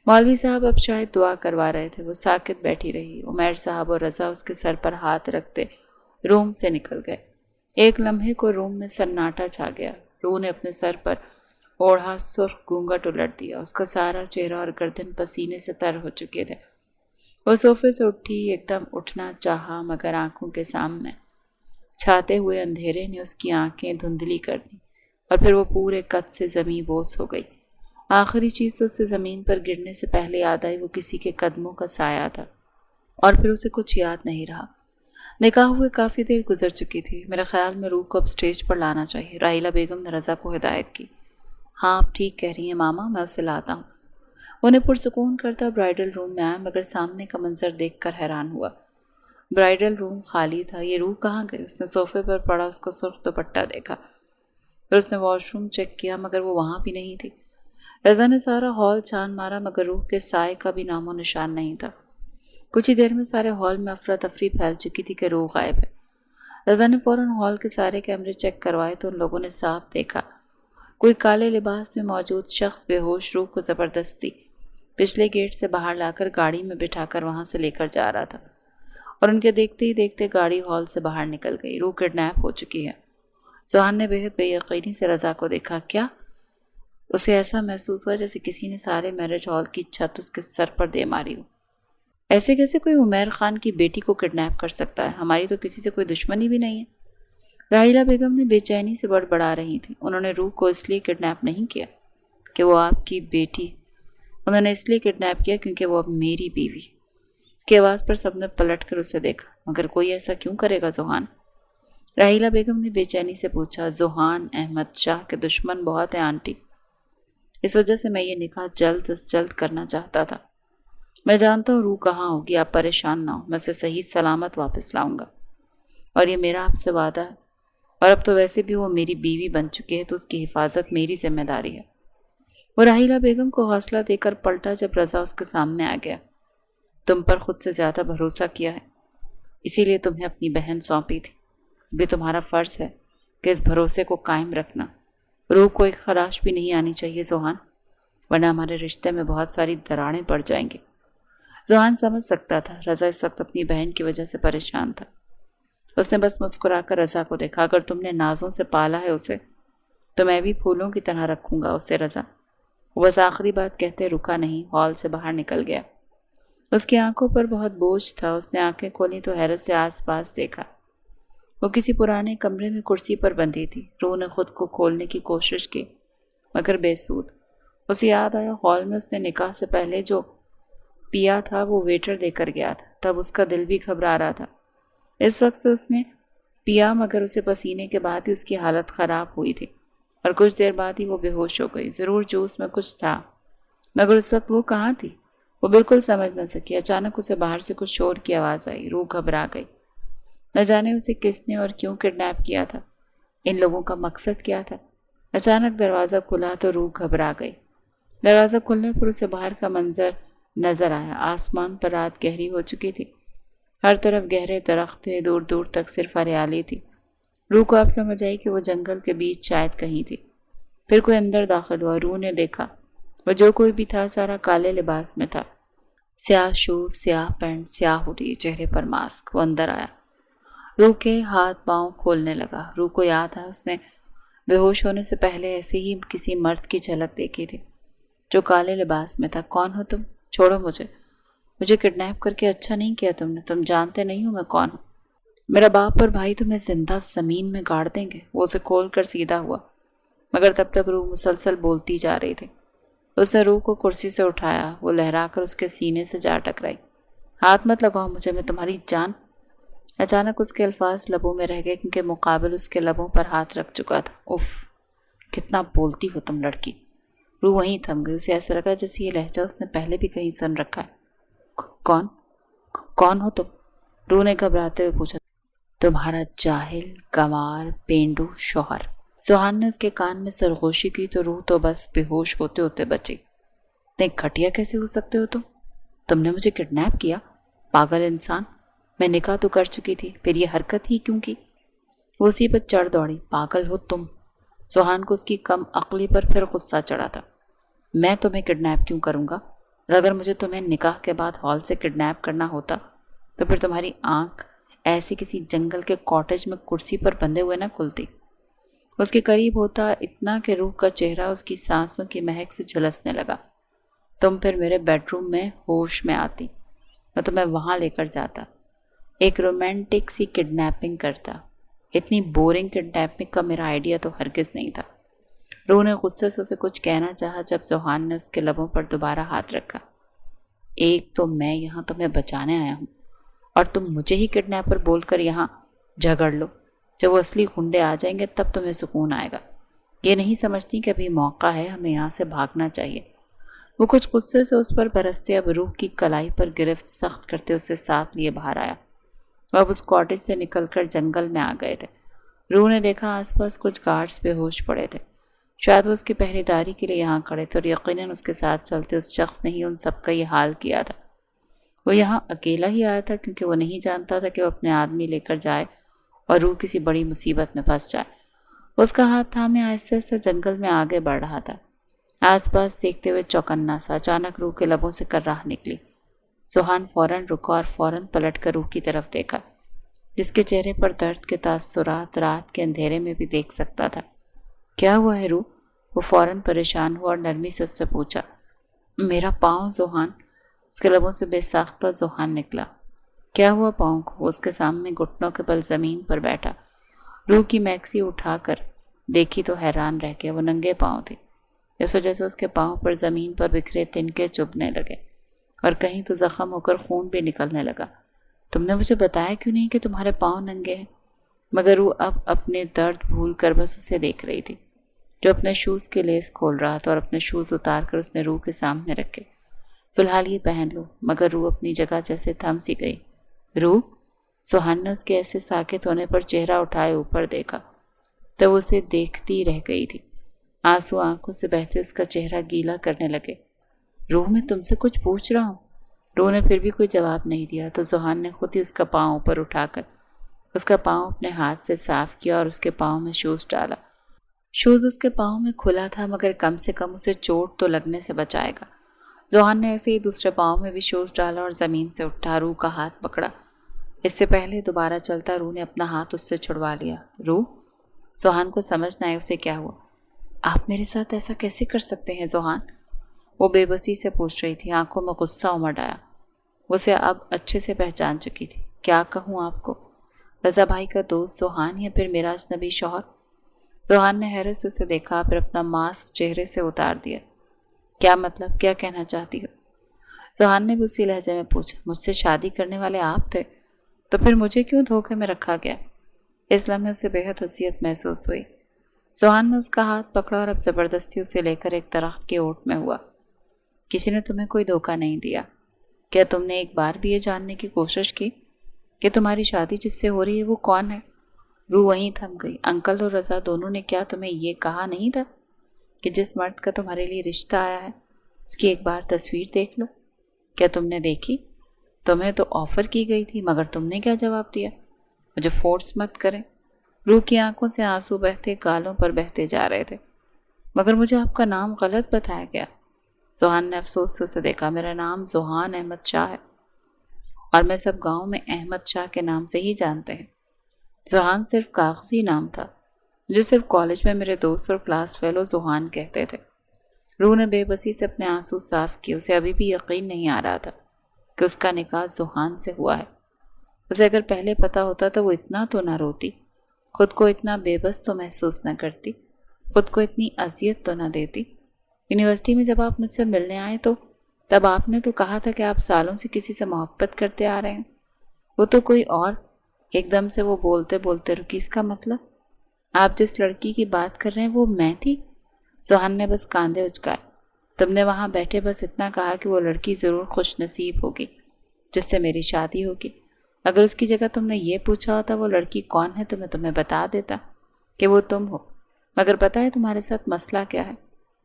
مولوی صاحب اب شاید دعا کروا رہے تھے۔ وہ ساکت بیٹھی رہی۔ عمیر صاحب اور رضا اس کے سر پر ہاتھ رکھتے روم سے نکل گئے۔ ایک لمحے کو روم میں سناٹا چھا گیا۔ روح نے اپنے سر پر اوڑھا سرخ گھونگھٹ الٹ دیا۔ اس کا سارا چہرہ اور گردن پسینے سے تر ہو چکے تھے۔ وہ صوفے سے اٹھی، ایک دم اٹھنا چاہا، مگر آنکھوں کے سامنے چھاتے ہوئے اندھیرے نے اس کی آنکھیں دھندلی کر دیں، اور پھر وہ پورے قد سے زمیں بوس ہو گئی۔ آخری چیز تو اس سے زمین پر گرنے سے پہلے یاد آئی وہ کسی کے قدموں کا سایہ تھا، اور پھر اسے کچھ یاد نہیں رہا۔ نکاح ہوئے کافی دیر گزر چکی تھی۔ میرے خیال میں روح کو اب سٹیج پر لانا چاہیے۔ راحیلہ بیگم نے رضا کو ہدایت کی۔ ہاں، آپ ٹھیک کہہ رہی ہیں ماما، میں اسے لاتا ہوں۔ انہیں پرسکون کرتا برائڈل روم میں آیا، مگر سامنے کا منظر دیکھ کر حیران ہوا۔ برائڈل روم خالی تھا۔ یہ روح کہاں گئی؟ اس نے صوفے پر پڑا اس کا سرخ دوپٹہ دیکھا، پھر اس نے واش روم چیک کیا، مگر وہ وہاں بھی نہیں تھی۔ رضا نے سارا ہال چھان مارا، مگر روح کے سائے کا بھی نام و نشان نہیں تھا۔ کچھ ہی دیر میں سارے ہال میں افراتفری پھیل چکی تھی کہ روح غائب ہے۔ رضا نے فوراً ہال کے سارے کیمرے چیک کروائے تو ان لوگوں نے صاف دیکھا کوئی کالے لباس میں موجود شخص بے ہوش روح کو زبردستی پچھلے گیٹ سے باہر لا کر گاڑی میں بٹھا کر وہاں سے لے کر جا رہا تھا، اور ان کے دیکھتے ہی دیکھتے گاڑی ہال سے باہر نکل گئی۔ روح کڈنیپ ہو چکی ہے۔ سوہان نے بے حد بے یقینی سے رضا کو دیکھا۔ کیا؟ اسے ایسا محسوس ہوا جیسے کسی نے سارے میرج ہال کی چھت اس کے سر پر دے ماری ہو۔ ایسے کیسے کوئی عمیر خان کی بیٹی کو کڈنیپ کر سکتا ہے؟ ہماری تو کسی سے کوئی دشمنی بھی نہیں ہے۔ راحیلہ بیگم نے بے چینی سے بڑبڑا رہی تھی۔ انہوں نے روح کو اس لیے کڈنیپ نہیں کیا کہ وہ آپ کی بیٹی، انہوں نے اس لیے کڈنیپ کیا کیونکہ وہ اب میری بیوی۔ اس کی آواز پر سب نے پلٹ کر اسے دیکھا۔ مگر کوئی ایسا کیوں کرے گا زوہان؟ راحیلہ بیگم نے بے چینی سے پوچھا۔ زوہان احمد شاہ کے دشمن بہت ہیں آنٹی، اس وجہ سے میں یہ نکاح جلد از جلد کرنا چاہتا تھا۔ میں جانتا ہوں روح کہاں ہوگی، آپ پریشان نہ ہو، میں اسے صحیح سلامت واپس لاؤں گا، اور یہ میرا آپ سے وعدہ ہے۔ اور اب تو ویسے بھی وہ میری بیوی بن چکی ہے تو اس کی حفاظت میری ذمہ داری ہے۔ وہ راحیلہ بیگم کو حوصلہ دے کر پلٹا جب رضا اس کے سامنے آ گیا۔ تم پر خود سے زیادہ بھروسہ کیا ہے، اسی لیے تمہیں اپنی بہن سونپی تھی۔ بھی تمہارا فرض ہے کہ اس بھروسے کو قائم رکھنا۔ روح کو ایک خراش بھی نہیں آنی چاہیے زوہان، ورنہ ہمارے رشتے میں بہت ساری دراڑیں پڑ جائیں گی۔ زوہان سمجھ سکتا تھا رضا اس وقت اپنی بہن کی وجہ سے پریشان تھا۔ اس نے بس مسکرا کر رضا کو دیکھا۔ اگر تم نے نازوں سے پالا ہے اسے تو میں بھی پھولوں کی طرح رکھوں گا اسے رضا۔ وہ بس آخری بات کہتے رکا نہیں، ہال سے باہر نکل گیا۔ اس کی آنکھوں پر بہت بوجھ تھا۔ اس نے آنکھیں کھولی تو حیرت سے آس پاس دیکھا۔ وہ کسی پرانے کمرے میں کرسی پر بندھی تھی۔ روح نے خود کو کھولنے کی کوشش کی، مگر بے سود۔ اسے یاد آیا ہال میں اس نے نکاح سے پہلے جو پیا تھا وہ ویٹر دے کر گیا تھا، تب اس کا دل بھی گھبرا رہا تھا۔ اس وقت سے اس نے پیا، مگر اسے پسینے کے بعد ہی اس کی حالت خراب ہوئی تھی، اور کچھ دیر بعد ہی وہ بے ہوش ہو گئی۔ ضرور جوس میں کچھ تھا، مگر اس وقت وہ کہاں تھی وہ بالکل سمجھ نہ سکی۔ اچانک اسے باہر سے کچھ شور کی آواز آئی۔ روح گھبرا گئی۔ نہ جانے اسے کس نے اور کیوں کڈنیپ کیا تھا، ان لوگوں کا مقصد کیا تھا۔ اچانک دروازہ کھلا تو روح گھبرا گئی۔ دروازہ کھلنے پر اسے باہر کا منظر نظر آیا۔ آسمان پر رات گہری ہو چکی تھی، ہر طرف گہرے درخت تھے، دور دور تک صرف ہریالی تھی۔ روح کو اب سمجھ آئی کہ وہ جنگل کے بیچ شاید کہیں تھی۔ پھر کوئی اندر داخل ہوا۔ روح نے دیکھا وہ جو کوئی بھی تھا سارا کالے لباس میں تھا، سیاہ شوز، سیاہ پینٹ، سیاہ ہوڈی، چہرے پر ماسک۔ وہ اندر آیا، روح کے ہاتھ پاؤں کھولنے لگا۔ روح کو یاد ہے اس نے بے ہوش ہونے سے پہلے ایسے ہی کسی مرد کی جھلک دیکھی تھی جو کالے لباس میں تھا۔ کون ہو تم؟ چھوڑو مجھے کڈنیپ کر کے اچھا نہیں کیا تم نے، تم جانتے نہیں ہو میں کون ہوں۔ میرا باپ اور بھائی تمہیں زندہ زمین میں گاڑ دیں گے۔ وہ اسے کھول کر سیدھا ہوا، مگر تب تک روح مسلسل بولتی جا رہی تھی۔ اس نے روح کو کرسی سے اٹھایا، وہ لہرا کر اس کے سینے سے جا ٹکرائی۔ ہاتھ مت لگاؤ مجھے، میں تمہاری جان۔ اچانک اس کے الفاظ لبوں میں رہ گئے کیونکہ مقابل اس کے لبوں پر ہاتھ رکھ چکا تھا۔ اف، کتنا بولتی ہو تم لڑکی۔ روح وہیں تھم گئی، اسے ایسا لگا جیسے یہ لہجہ اس نے پہلے بھی کہیں سن رکھا ہے۔ کون ہو تم؟ روح نے گھبراتے ہوئے پوچھا۔ تمہارا جاہل، گنوار، پینڈو شوہر۔ سوہان نے اس کے کان میں سرگوشی کی تو روح تو بس بے ہوش ہوتے ہوتے بچی۔ اتنے گھٹیا کیسے ہو سکتے ہو تم نے مجھے کڈنیپ کیا؟ پاگل انسان، میں نکاح تو کر چکی تھی، پھر یہ حرکت ہی کیوں کی؟ وہ اسی پر چڑھ دوڑی۔ پاگل ہو تم۔ سوہان کو اس کی کم عقلی پر پھر غصہ چڑھا تھا۔ میں تمہیں کڈنیپ کیوں کروں گا؟ اور اگر مجھے تمہیں نکاح کے بعد ہال سے کڈنیپ کرنا ہوتا تو پھر تمہاری آنکھ ایسی کسی جنگل کے کاٹیج میں کرسی پر بندھے ہوئے نہ کھلتی۔ اس کے قریب ہوتا اتنا کہ روح کا چہرہ اس کی سانسوں کی مہک سے جھلسنے لگا۔ تم پھر میرے بیڈ روم میں ہوش میں آتی، میں تمہیں وہاں لے کر جاتا، ایک رومانٹک سی کڈنیپنگ کرتا۔ اتنی بورنگ کڈنیپنگ کا میرا آئیڈیا تو ہرگز نہیں تھا۔ روح نے غصے سے اسے کچھ کہنا چاہا جب سوہان نے اس کے لبوں پر دوبارہ ہاتھ رکھا۔ ایک تو میں یہاں تمہیں بچانے آیا ہوں اور تم مجھے ہی کڈنیپر بول کر یہاں جھگڑ لو۔ جب وہ اصلی گنڈے آ جائیں گے تب تمہیں سکون آئے گا۔ یہ نہیں سمجھتی کہ ابھی موقع ہے، ہمیں یہاں سے بھاگنا چاہیے۔ وہ کچھ غصے سے اس پر برستے اب روح کی کلائی پر گرفت سخت کرتے اسے ساتھ لیے باہر آیا۔ وہ اب اس کاٹیج سے نکل کر جنگل میں آ گئے تھے۔ روح نے دیکھا آس پاس کچھ گارڈز بے ہوش پڑے تھے، شاید وہ اس کی پہری داری کے لیے یہاں کھڑے تھے، اور یقیناً اس کے ساتھ چلتے اس شخص نے ہی ان سب کا یہ حال کیا تھا۔ وہ یہاں اکیلا ہی آیا تھا کیونکہ وہ نہیں جانتا تھا کہ وہ اپنے آدمی لے کر جائے اور روح کسی بڑی مصیبت میں پھنس جائے۔ اس کا ہاتھ تھامے آہستہ آہستہ جنگل میں آگے بڑھ رہا تھا، آس پاس دیکھتے ہوئے چوکنا سا۔ اچانک روح کے لبوں سے کرراہ نکلی۔ سوہان فوراً رکا اور فوراً پلٹ کر روح کی طرف دیکھا، جس کے چہرے پر درد کے تاثرات رات کے اندھیرے میں بھی دیکھ سکتا تھا۔ کیا ہوا ہے روح؟ وہ فوراً پریشان ہوا اور نرمی سے اس سے پوچھا۔ میرا پاؤں سوہان۔ اس کے لبوں سے بے ساختہ سوہان نکلا۔ کیا ہوا پاؤں کو؟ وہ اس کے سامنے گھٹنوں کے بل زمین پر بیٹھا، روح کی میکسی اٹھا کر دیکھی تو حیران رہ گیا۔ وہ ننگے پاؤں تھے، اس وجہ سے اس کے پاؤں پر زمین پر بکھرے تنکے چبھنے لگے اور کہیں تو زخم ہو کر خون بھی نکلنے لگا۔ تم نے مجھے بتایا کیوں نہیں کہ تمہارے پاؤں ننگے ہیں؟ مگر روح اب اپنے درد بھول کر بس اسے دیکھ رہی تھی، جو اپنے شوز کے لیس کھول رہا تھا، اور اپنے شوز اتار کر اس نے روح کے سامنے رکھے۔ فی الحال یہ پہن لو۔ مگر روح اپنی جگہ جیسے تھم سی گئی۔ روح؟ سوہان نے اس کے ایسے ساکت ہونے پر چہرہ اٹھائے اوپر دیکھا تو وہ اسے دیکھتی رہ گئی تھی۔ آنسو آنکھوں سے بہتے اس کا چہرہ گیلا کرنے لگے۔ روح، میں تم سے کچھ پوچھ رہا ہوں۔ روح نے پھر بھی کوئی جواب نہیں دیا تو سوہان نے خود ہی اس کا پاؤں اوپر اٹھا کر اس کا پاؤں اپنے ہاتھ سے صاف کیا اور اس کے پاؤں میں شوز ڈالا۔ شوز اس کے پاؤں میں کھلا تھا، مگر کم سے کم اسے چوٹ تو لگنے سے بچائے گا۔ سوہان نے ایسے ہی دوسرے پاؤں میں بھی شوز ڈالا اور زمین سے اٹھا روح کا ہاتھ پکڑا۔ اس سے پہلے دوبارہ چلتا روح نے اپنا ہاتھ اس سے چھڑوا لیا۔ روح؟ سوہان کو سمجھ نہ آئے اسے کیا ہوا۔ آپ میرے ساتھ ایسا کیسے کر سکتے ہیں سوہان؟ وہ بے بسی سے پوچھ رہی تھی، آنکھوں میں غصہ امڑ آیا۔ وہ اسے اب اچھے سے پہچان چکی تھی۔ کیا کہوں آپ کو؟ رضا بھائی کا دوست سوہان یا پھر میرا اجنبی شوہر؟ سوہان نے حیرت سے اسے دیکھا، پھر اپنا ماسک چہرے سے اتار دیا۔ کیا مطلب؟ کیا کہنا چاہتی ہو؟ سوہان نے بھی اسی لہجے میں پوچھا۔ مجھ سے شادی کرنے والے آپ تھے، تو پھر مجھے کیوں دھوکے میں رکھا گیا؟ اس لمحے اسے بے حد حیثیت محسوس ہوئی۔ سوہان نے اس کا ہاتھ پکڑا اور اب زبردستی اسے لے کر ایک درخت کے اوٹ میں ہوا۔ کسی نے تمہیں کوئی دھوکہ نہیں دیا؟ کیا تم نے ایک بار بھی یہ جاننے کی کوشش کی کہ تمہاری شادی جس سے ہو رہی ہے وہ کون ہے؟ روح وہیں تھم گئی۔ انکل اور رضا دونوں نے کیا تمہیں یہ کہا نہیں تھا کہ جس مرد کا تمہارے لیے رشتہ آیا ہے اس کی ایک بار تصویر دیکھ لو؟ کیا تم نے دیکھی؟ تمہیں تو آفر کی گئی تھی، مگر تم نے کیا جواب دیا؟ مجھے فورس مت کریں۔ روح کی آنکھوں سے آنسو بہتے گالوں پر بہتے جا رہے تھے۔ مگر مجھے آپ کا نام غلط بتایا گیا۔ ذوحان نے افسوس سے اسے دیکھا۔ میرا نام ذوحان احمد شاہ ہے اور میں سب گاؤں میں احمد شاہ کے نام سے ہی جانتے ہیں۔ ذوحان صرف کاغذی نام تھا، مجھے صرف کالج میں میرے دوست اور کلاس فیلو ذوحان کہتے تھے۔ روح نے بے بسی سے اپنے آنسو صاف کیے۔ اسے ابھی بھی یقین نہیں آ رہا تھا کہ اس کا نکاح ذوحان سے ہوا ہے۔ اسے اگر پہلے پتا ہوتا تو وہ اتنا تو نہ روتی، خود کو اتنا بے بس تو محسوس نہ کرتی، خود کو اتنی اذیت تو نہ دیتی۔ یونیورسٹی میں جب آپ مجھ سے ملنے آئے تو تب آپ نے تو کہا تھا کہ آپ سالوں سے کسی سے محبت کرتے آ رہے ہیں۔ وہ تو کوئی اور۔ ایک دم سے وہ بولتے بولتے رکی۔ اس کا مطلب آپ جس لڑکی کی بات کر رہے ہیں وہ میں تھی؟ ذوحان نے بس کاندھے اچکائے۔ تم نے وہاں بیٹھے بس اتنا کہا کہ وہ لڑکی ضرور خوش نصیب ہوگی جس سے میری شادی ہوگی۔ اگر اس کی جگہ تم نے یہ پوچھا ہوتا وہ لڑکی کون ہے تو میں تمہیں بتا دیتا کہ وہ تم ہو۔ مگر پتہ ہے تمہارے ساتھ مسئلہ کیا ہے؟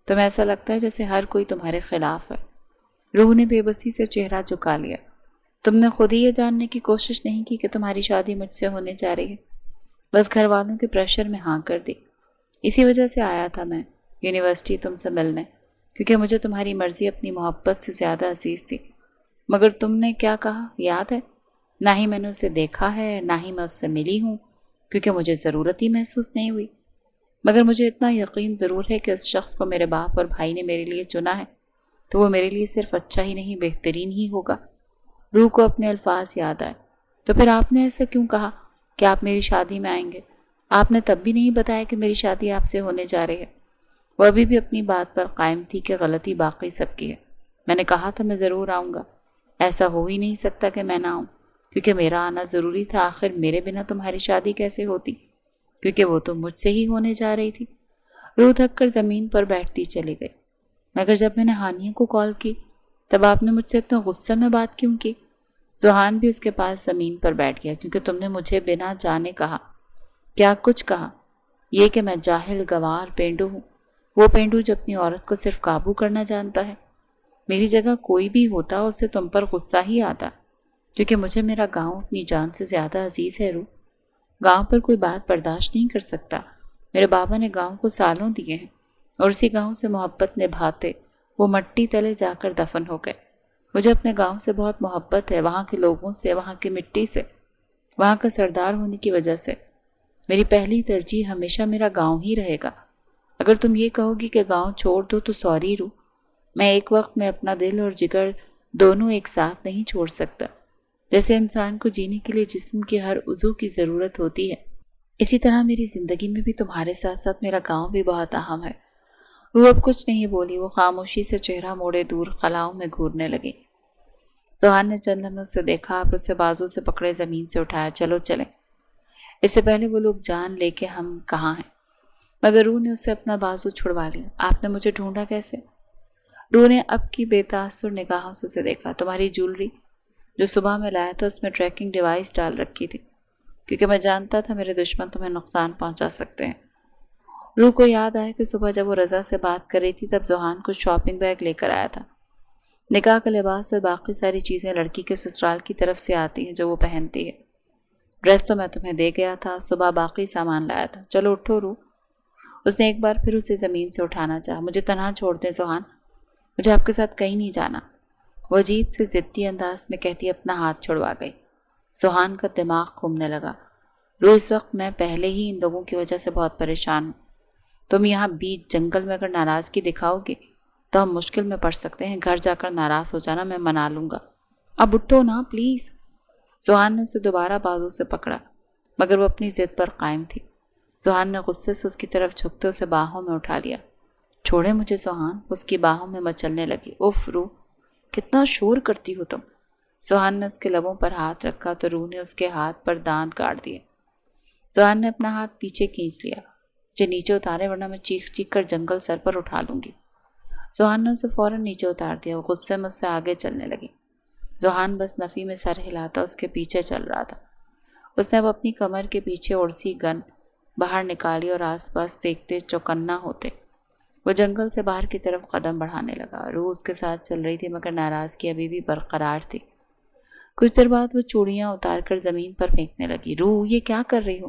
تمہیں ایسا لگتا ہے جیسے ہر کوئی تمہارے خلاف ہے۔ روح نے بے بسی سے چہرہ جھکا لیا۔ تم نے خود ہی یہ جاننے کی کوشش نہیں کی کہ تمہاری شادی مجھ سے ہونے جا رہی ہے؟ بس گھر والوں کے پریشر میں ہاں کر دی۔ اسی وجہ سے آیا تھا میں یونیورسٹی تم سے ملنے، کیونکہ مجھے تمہاری مرضی اپنی محبت سے زیادہ عزیز تھی۔ مگر تم نے کیا کہا یاد ہے؟ نہ ہی میں نے اسے دیکھا ہے، نہ ہی میں اس سے ملی ہوں، کیونکہ مجھے ضرورت ہی محسوس نہیں ہوئی۔ مگر مجھے اتنا یقین ضرور ہے کہ اس شخص کو میرے باپ اور بھائی نے میرے لیے چنا ہے تو وہ میرے لیے صرف اچھا ہی نہیں بہترین ہی ہوگا۔ روح کو اپنے الفاظ یاد آئے۔ تو پھر آپ نے ایسا کیوں کہا کہ آپ میری شادی میں آئیں گے؟ آپ نے تب بھی نہیں بتایا کہ میری شادی آپ سے ہونے جا رہی ہے۔ وہ ابھی بھی اپنی بات پر قائم تھی کہ غلطی باقی سب کی ہے۔ میں نے کہا تھا میں ضرور آؤں گا، ایسا ہو ہی نہیں سکتا کہ میں نہ آؤں، کیونکہ میرا آنا ضروری تھا۔ آخر میرے بنا تمہاری شادی کیسے ہوتی؟ کیونکہ وہ تو مجھ سے ہی ہونے جا رہی تھی۔ روح تھک کر زمین پر بیٹھتی چلی گئی۔ مگر جب میں نے ہانیہ کو کال کی تب آپ نے مجھ سے اتنے غصے میں بات کیوں کی؟ ذوحان بھی اس کے پاس زمین پر بیٹھ گیا۔ کیونکہ تم نے مجھے بنا جانے کہا۔ کیا کچھ کہا؟ یہ کہ میں جاہل گوار پینڈو ہوں، وہ پینڈو جو اپنی عورت کو صرف قابو کرنا جانتا ہے۔ میری جگہ کوئی بھی ہوتا اسے تم پر غصہ ہی آتا، کیونکہ مجھے میرا گاؤں اپنی جان سے زیادہ عزیز ہے۔ روح، گاؤں پر کوئی بات برداشت نہیں کر سکتا۔ میرے بابا نے گاؤں کو سالوں دیے ہیں اور اسی گاؤں سے محبت نبھاتے وہ مٹی تلے جا کر دفن ہو گئے۔ مجھے اپنے گاؤں سے بہت محبت ہے، وہاں کے لوگوں سے، وہاں کی مٹی سے، وہاں کا سردار ہونے کی وجہ سے۔ میری پہلی ترجیح ہمیشہ میرا گاؤں ہی رہے گا۔ اگر تم یہ کہو گی کہ گاؤں چھوڑ دو تو سوری روح، میں ایک وقت میں اپنا دل اور جگر دونوں ایک ساتھ نہیں چھوڑ سکتا۔ جیسے انسان کو جینے کے لیے جسم کے ہر عضو کی ضرورت ہوتی ہے، اسی طرح میری زندگی میں بھی تمہارے ساتھ ساتھ میرا گاؤں بھی بہت اہم ہے۔ روح اب کچھ نہیں بولی، وہ خاموشی سے چہرہ موڑے دور خلاؤں میں گھورنے لگی۔ ذوحان نے چند لمحے اسے دیکھا، پھر اسے بازو سے پکڑے زمین سے اٹھایا۔ چلو چلیں، اس سے پہلے وہ لوگ جان لے کہ ہم کہاں ہیں۔ مگر روح نے اسے اپنا بازو چھڑوا لیا۔ آپ نے مجھے ڈھونڈا کیسے؟ روح نے اب کی بے تاثر نگاہوں سے اسے دیکھا۔ تمہاری جولری جو صبح میں لایا تھا اس میں ٹریکنگ ڈیوائس ڈال رکھی تھی، کیونکہ میں جانتا تھا میرے دشمن تمہیں نقصان پہنچا سکتے ہیں۔ روح کو یاد آیا کہ صبح جب وہ رضا سے بات کر رہی تھی تب ذوحان کچھ شاپنگ بیگ لے کر آیا تھا۔ نکاح کا لباس اور باقی ساری چیزیں لڑکی کے سسرال کی طرف سے آتی ہیں جو وہ پہنتی ہے۔ ڈریس تو میں تمہیں دے گیا تھا، صبح باقی سامان لایا تھا۔ چلو اٹھو روح۔ اس نے ایک بار پھر اسے زمین سے اٹھانا چاہا۔ مجھے تنہا چھوڑ دیں ذوحان، مجھے آپ کے ساتھ کہیں نہیں جانا، وہ عجیب سے ضدی انداز میں کہتی اپنا ہاتھ چھڑوا گئی۔ ذوحان کا دماغ گھومنے لگا۔ روح، اس وقت میں پہلے ہی ان لوگوں کی وجہ سے بہت پریشان ہوں۔ تم یہاں بیچ جنگل میں اگر ناراضگی دکھاؤ گی تو ہم مشکل میں پڑ سکتے ہیں۔ گھر جا کر ناراض ہو جانا، میں منا لوں گا۔ اب اٹھو نا پلیز۔ ذوحان نے اسے دوبارہ بازو سے پکڑا، مگر وہ اپنی ضد پر قائم تھی۔ ذوحان نے غصے سے اس کی طرف جھکتے اسے باہوں میں اٹھا لیا۔ چھوڑے مجھے ذوحان، اس کی باہوں میں مچلنے لگی۔ اف روح، کتنا شور کرتی ہو تم۔ ذوحان نے اس کے لبوں پر ہاتھ رکھا تو روح نے اس کے ہاتھ پر دانت کاٹ دیے۔ ذوحان نے اپنا ہاتھ پیچھے کھینچ لیا۔ مجھے نیچے اتارے ورنہ میں چیخ چیخ کر جنگل سر پر اٹھا لوں گی۔ ذوحان نے اسے فوراً نیچے اتار دیا۔ وہ غصے میں اس سے آگے چلنے لگی۔ ذوحان بس نفی میں سر ہلاتا اس کے پیچھے چل رہا تھا۔ اس نے اب اپنی کمر کے پیچھے اڑسی گن باہر نکالی اور آس پاس دیکھتے چوکنا ہوتے وہ جنگل سے باہر کی طرف قدم بڑھانے لگا۔ روح اس کے ساتھ چل رہی تھی مگر ناراضگی ابھی بھی برقرار تھی۔ کچھ دیر بعد وہ چوڑیاں اتار کر زمین پر پھینکنے لگی۔ روح، یہ کیا کر رہی ہو؟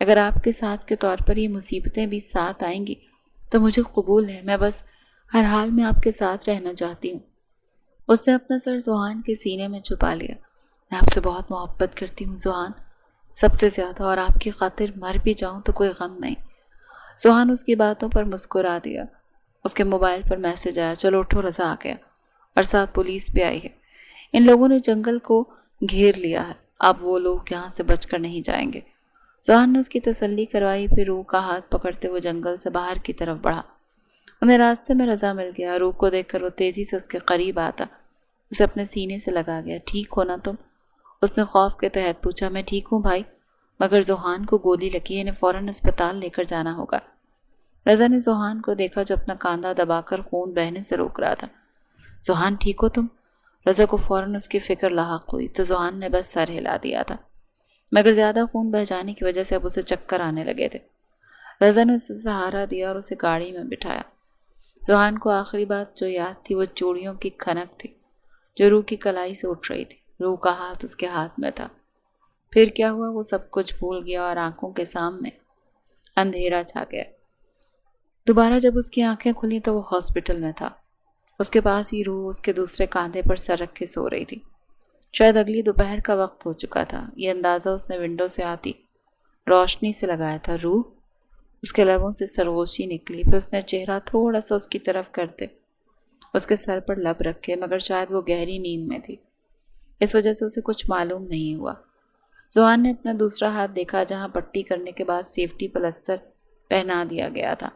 اگر آپ کے ساتھ کے طور پر یہ مصیبتیں بھی ساتھ آئیں گی تو مجھے قبول ہے، میں بس ہر حال میں آپ کے ساتھ رہنا چاہتی ہوں۔ اس نے اپنا سر زحان کے سینے میں چھپا لیا۔ میں آپ سے بہت محبت کرتی ہوں زحان، سب سے زیادہ، اور آپ کی خاطر مر بھی جاؤں تو کوئی غم نہیں۔ زحان اس کی باتوں پر مسکرا دیا۔ اس کے موبائل پر میسج آیا، چلو اٹھو، رضا آ گیا اور ساتھ پولیس بھی آئی ہے۔ ان لوگوں نے جنگل کو گھیر لیا ہے، اب وہ لوگ یہاں سے بچ کر نہیں جائیں گے۔ زحان نے اس کی تسلی کروائی، پھر روح کا ہاتھ پکڑتے ہوئے جنگل سے باہر کی طرف بڑھا۔ انہیں راستے میں رضا مل گیا۔ روح کو دیکھ کر وہ تیزی سے اس کے قریب آتا، اسے اپنے سینے سے لگا گیا۔ ٹھیک ہو نا تم؟ اس نے خوف کے تحت پوچھا۔ میں ٹھیک ہوں بھائی، مگر زحان کو گولی لگی ہے، انہیں فوراً اسپتال لے کر جانا ہوگا۔ رضا نے زحان کو دیکھا جو اپنا کاندھا دبا کر خون بہنے سے روک رہا تھا۔ زحان ٹھیک ہو تم؟ رضا کو فوراً اس کی فکر لاحق ہوئی تو زحان نے بس سر ہلا دیا تھا، مگر زیادہ خون بہ جانے کی وجہ سے اب اسے چکر آنے لگے تھے۔ رضا نے اسے سہارا دیا اور اسے گاڑی میں بٹھایا۔ زحان کو آخری بات جو یاد تھی وہ چوڑیوں کی کھنک تھی جو روح کی کلائی سے اٹھ رہی تھی۔ روح کا ہاتھ اس کے ہاتھ میں تھا۔ پھر کیا ہوا وہ سب کچھ بھول گیا اور آنکھوں کے سامنے اندھیرا چھا گیا۔ دوبارہ جب اس کی آنکھیں کھلیں تو وہ ہاسپٹل میں تھا۔ اس کے پاس ہی روح اس کے دوسرے کاندھے پر سر رکھے سو رہی تھی۔ شاید اگلی دوپہر کا وقت ہو چکا تھا، یہ اندازہ اس نے ونڈو سے آتی روشنی سے لگایا تھا۔ روح، اس کے لبوں سے سرگوشی نکلی، پھر اس نے چہرہ تھوڑا سا اس کی طرف کرتے اس کے سر پر لب رکھے، مگر شاید وہ گہری نیند میں تھی، اس وجہ سے اسے کچھ معلوم نہیں ہوا۔ زحان نے اپنا دوسرا ہاتھ دیکھا جہاں پٹی کرنے کے بعد سیفٹی پلستر پہنا دیا گیا تھا۔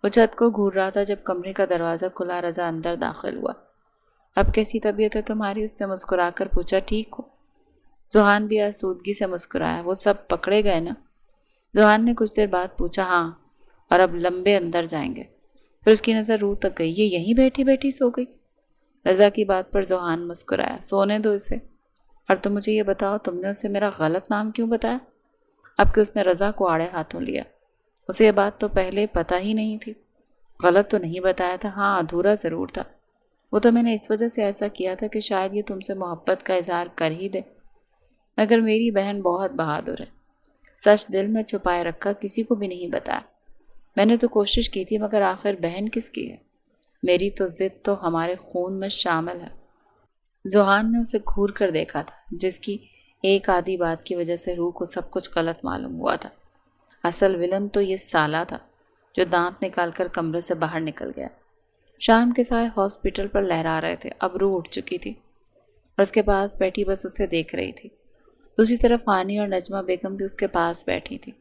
وہ چھت کو گھور رہا تھا جب کمرے کا دروازہ کھلا۔ رضا اندر داخل ہوا۔ اب کیسی طبیعت ہے تمہاری؟ اس نے مسکرا کر پوچھا۔ ٹھیک ہو؟ زحان بھی آسودگی سے مسکرایا۔ وہ سب پکڑے گئے نا؟ زحان نے کچھ دیر بعد پوچھا۔ ہاں، اور اب لمبے اندر جائیں گے۔ پھر اس کی نظر روح تک گئی۔ یہ یہیں بیٹھی بیٹھی سو گئی؟ رضا کی بات پر زحان مسکرایا۔ سونے دو اسے۔ اور تم مجھے یہ بتاؤ، تم نے اسے میرا غلط نام کیوں بتایا؟ اب کہ اس نے رضا کو آڑے ہاتھوں لیا۔ اسے یہ بات تو پہلے پتہ ہی نہیں تھی۔ غلط تو نہیں بتایا تھا، ہاں ادھورا ضرور تھا۔ وہ تو میں نے اس وجہ سے ایسا کیا تھا کہ شاید یہ تم سے محبت کا اظہار کر ہی دے، مگر میری بہن بہت بہادر ہے، سچ دل میں چھپائے رکھا، کسی کو بھی نہیں بتایا۔ میں نے تو کوشش کی تھی، مگر آخر بہن کس کی ہے؟ میری تو ضد تو ہمارے خون میں شامل ہے۔ زحان نے اسے گھور کر دیکھا تھا، جس کی ایک آدھی بات کی وجہ سے روح کو سب کچھ غلط معلوم ہوا تھا۔ اصل ولن تو یہ سالہ تھا جو دانت نکال کر کمرے سے باہر نکل گیا۔ شام کے سائے ہاسپٹل پر لہرا رہے تھے۔ اب روح اٹھ چکی تھی اور اس کے پاس بیٹھی بس اسے دیکھ رہی تھی۔ دوسری طرف آنی اور نجمہ بیگم بھی اس کے پاس بیٹھی تھی۔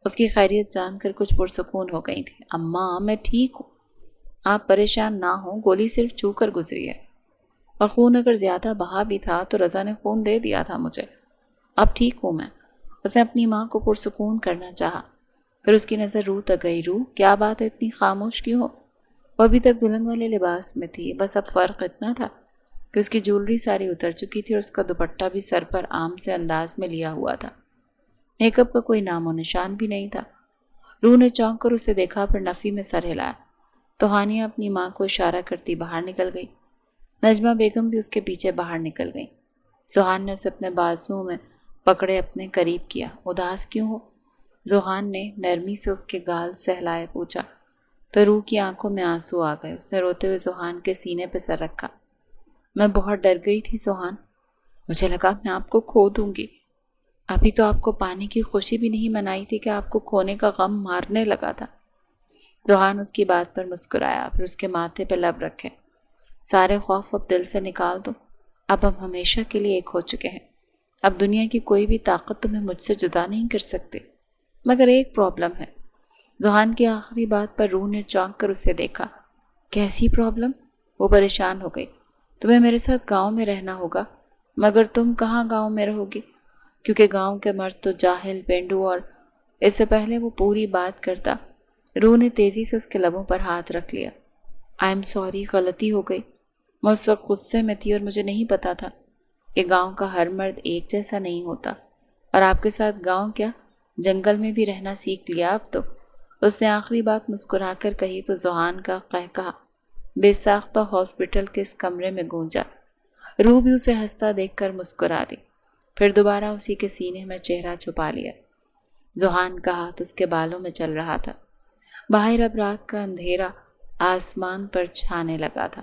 اس کی خیریت جان کر کچھ پرسکون ہو گئی تھی۔ اماں، میں ٹھیک ہوں، آپ پریشان نہ ہوں، گولی صرف چھو کر گزری ہے، اور خون اگر زیادہ بہا بھی تھا تو رضا نے خون دے دیا تھا مجھے، اب ٹھیک ہوں میں۔ اس نے اپنی ماں کو پرسکون کرنا چاہا۔ پھر اس کی نظر روح تک گئی۔ روح، کیا بات ہے، اتنی خاموش کیوں ہو؟ وہ ابھی تک دلہن والے لباس میں تھی، بس اب فرق اتنا تھا کہ اس کی جولری ساری اتر چکی تھی اور اس کا دوپٹہ بھی سر پر عام سے انداز میں لیا ہوا تھا۔ میک اپ کا کوئی نام و نشان بھی نہیں تھا۔ روح نے چونک کر اسے دیکھا، پھر نفی میں سر ہلایا تو ہانیہ اپنی ماں کو اشارہ کرتی باہر نکل گئی۔ نجمہ بیگم بھی اس کے پیچھے باہر نکل گئی۔ زحان نے اسے اپنے بازو میں پکڑے اپنے قریب کیا۔ اداس کیوں ہو؟ زحان نے نرمی سے اس کے گال سہلائے پوچھا تو روح کی آنکھوں میں آنسو آ گئے۔ اس نے روتے ہوئے زحان کے سینے پہ سر رکھا۔ میں بہت ڈر گئی تھی زحان، مجھے لگا میں آپ کو کھو دوں گی۔ ابھی تو آپ کو پانے کی خوشی بھی نہیں منائی تھی کہ آپ کو کھونے کا غم مارنے لگا تھا۔ زحان اس کی بات پر مسکرایا، پھر اس کے ماتھے پہ لب رکھے۔ سارے خوف اب دل سے نکال دو، اب ہم ہمیشہ کے لیے ایک ہو چکے ہیں۔ اب دنیا کی کوئی بھی طاقت تمہیں مجھ سے جدا نہیں کر سکتے، مگر ایک پرابلم ہے۔ زحان کی آخری بات پر روح نے چونک کر اسے دیکھا۔ کیسی پرابلم؟ وہ پریشان ہو گئی۔ تمہیں میرے ساتھ گاؤں میں رہنا ہوگا۔ مگر تم کہاں گاؤں میں رہو گی؟ کیونکہ گاؤں کے مرد تو جاہل، پینڈو، اور اس سے پہلے وہ پوری بات کرتا، روح نے تیزی سے اس کے لبوں پر ہاتھ رکھ لیا۔ آئی ایم سوری، غلطی ہو گئی۔ میں اس وقت غصے میں تھی اور مجھے نہیں پتا تھا کہ گاؤں کا ہر مرد ایک جیسا نہیں ہوتا، اور آپ کے ساتھ گاؤں کیا، جنگل میں بھی رہنا سیکھ لیا اب تو۔ اس نے آخری بات مسکرا کر کہی تو زحان کا قہقہا بے ساختہ ہاسپٹل کے اس کمرے میں گونجا۔ روح بھی اسے ہنستا دیکھ کر مسکرا دی، پھر دوبارہ اسی کے سینے میں چہرہ چھپا لیا۔ ذوحان کا ہاتھ اس کے بالوں میں چل رہا تھا۔ باہر اب رات کا اندھیرا آسمان پر چھانے لگا تھا۔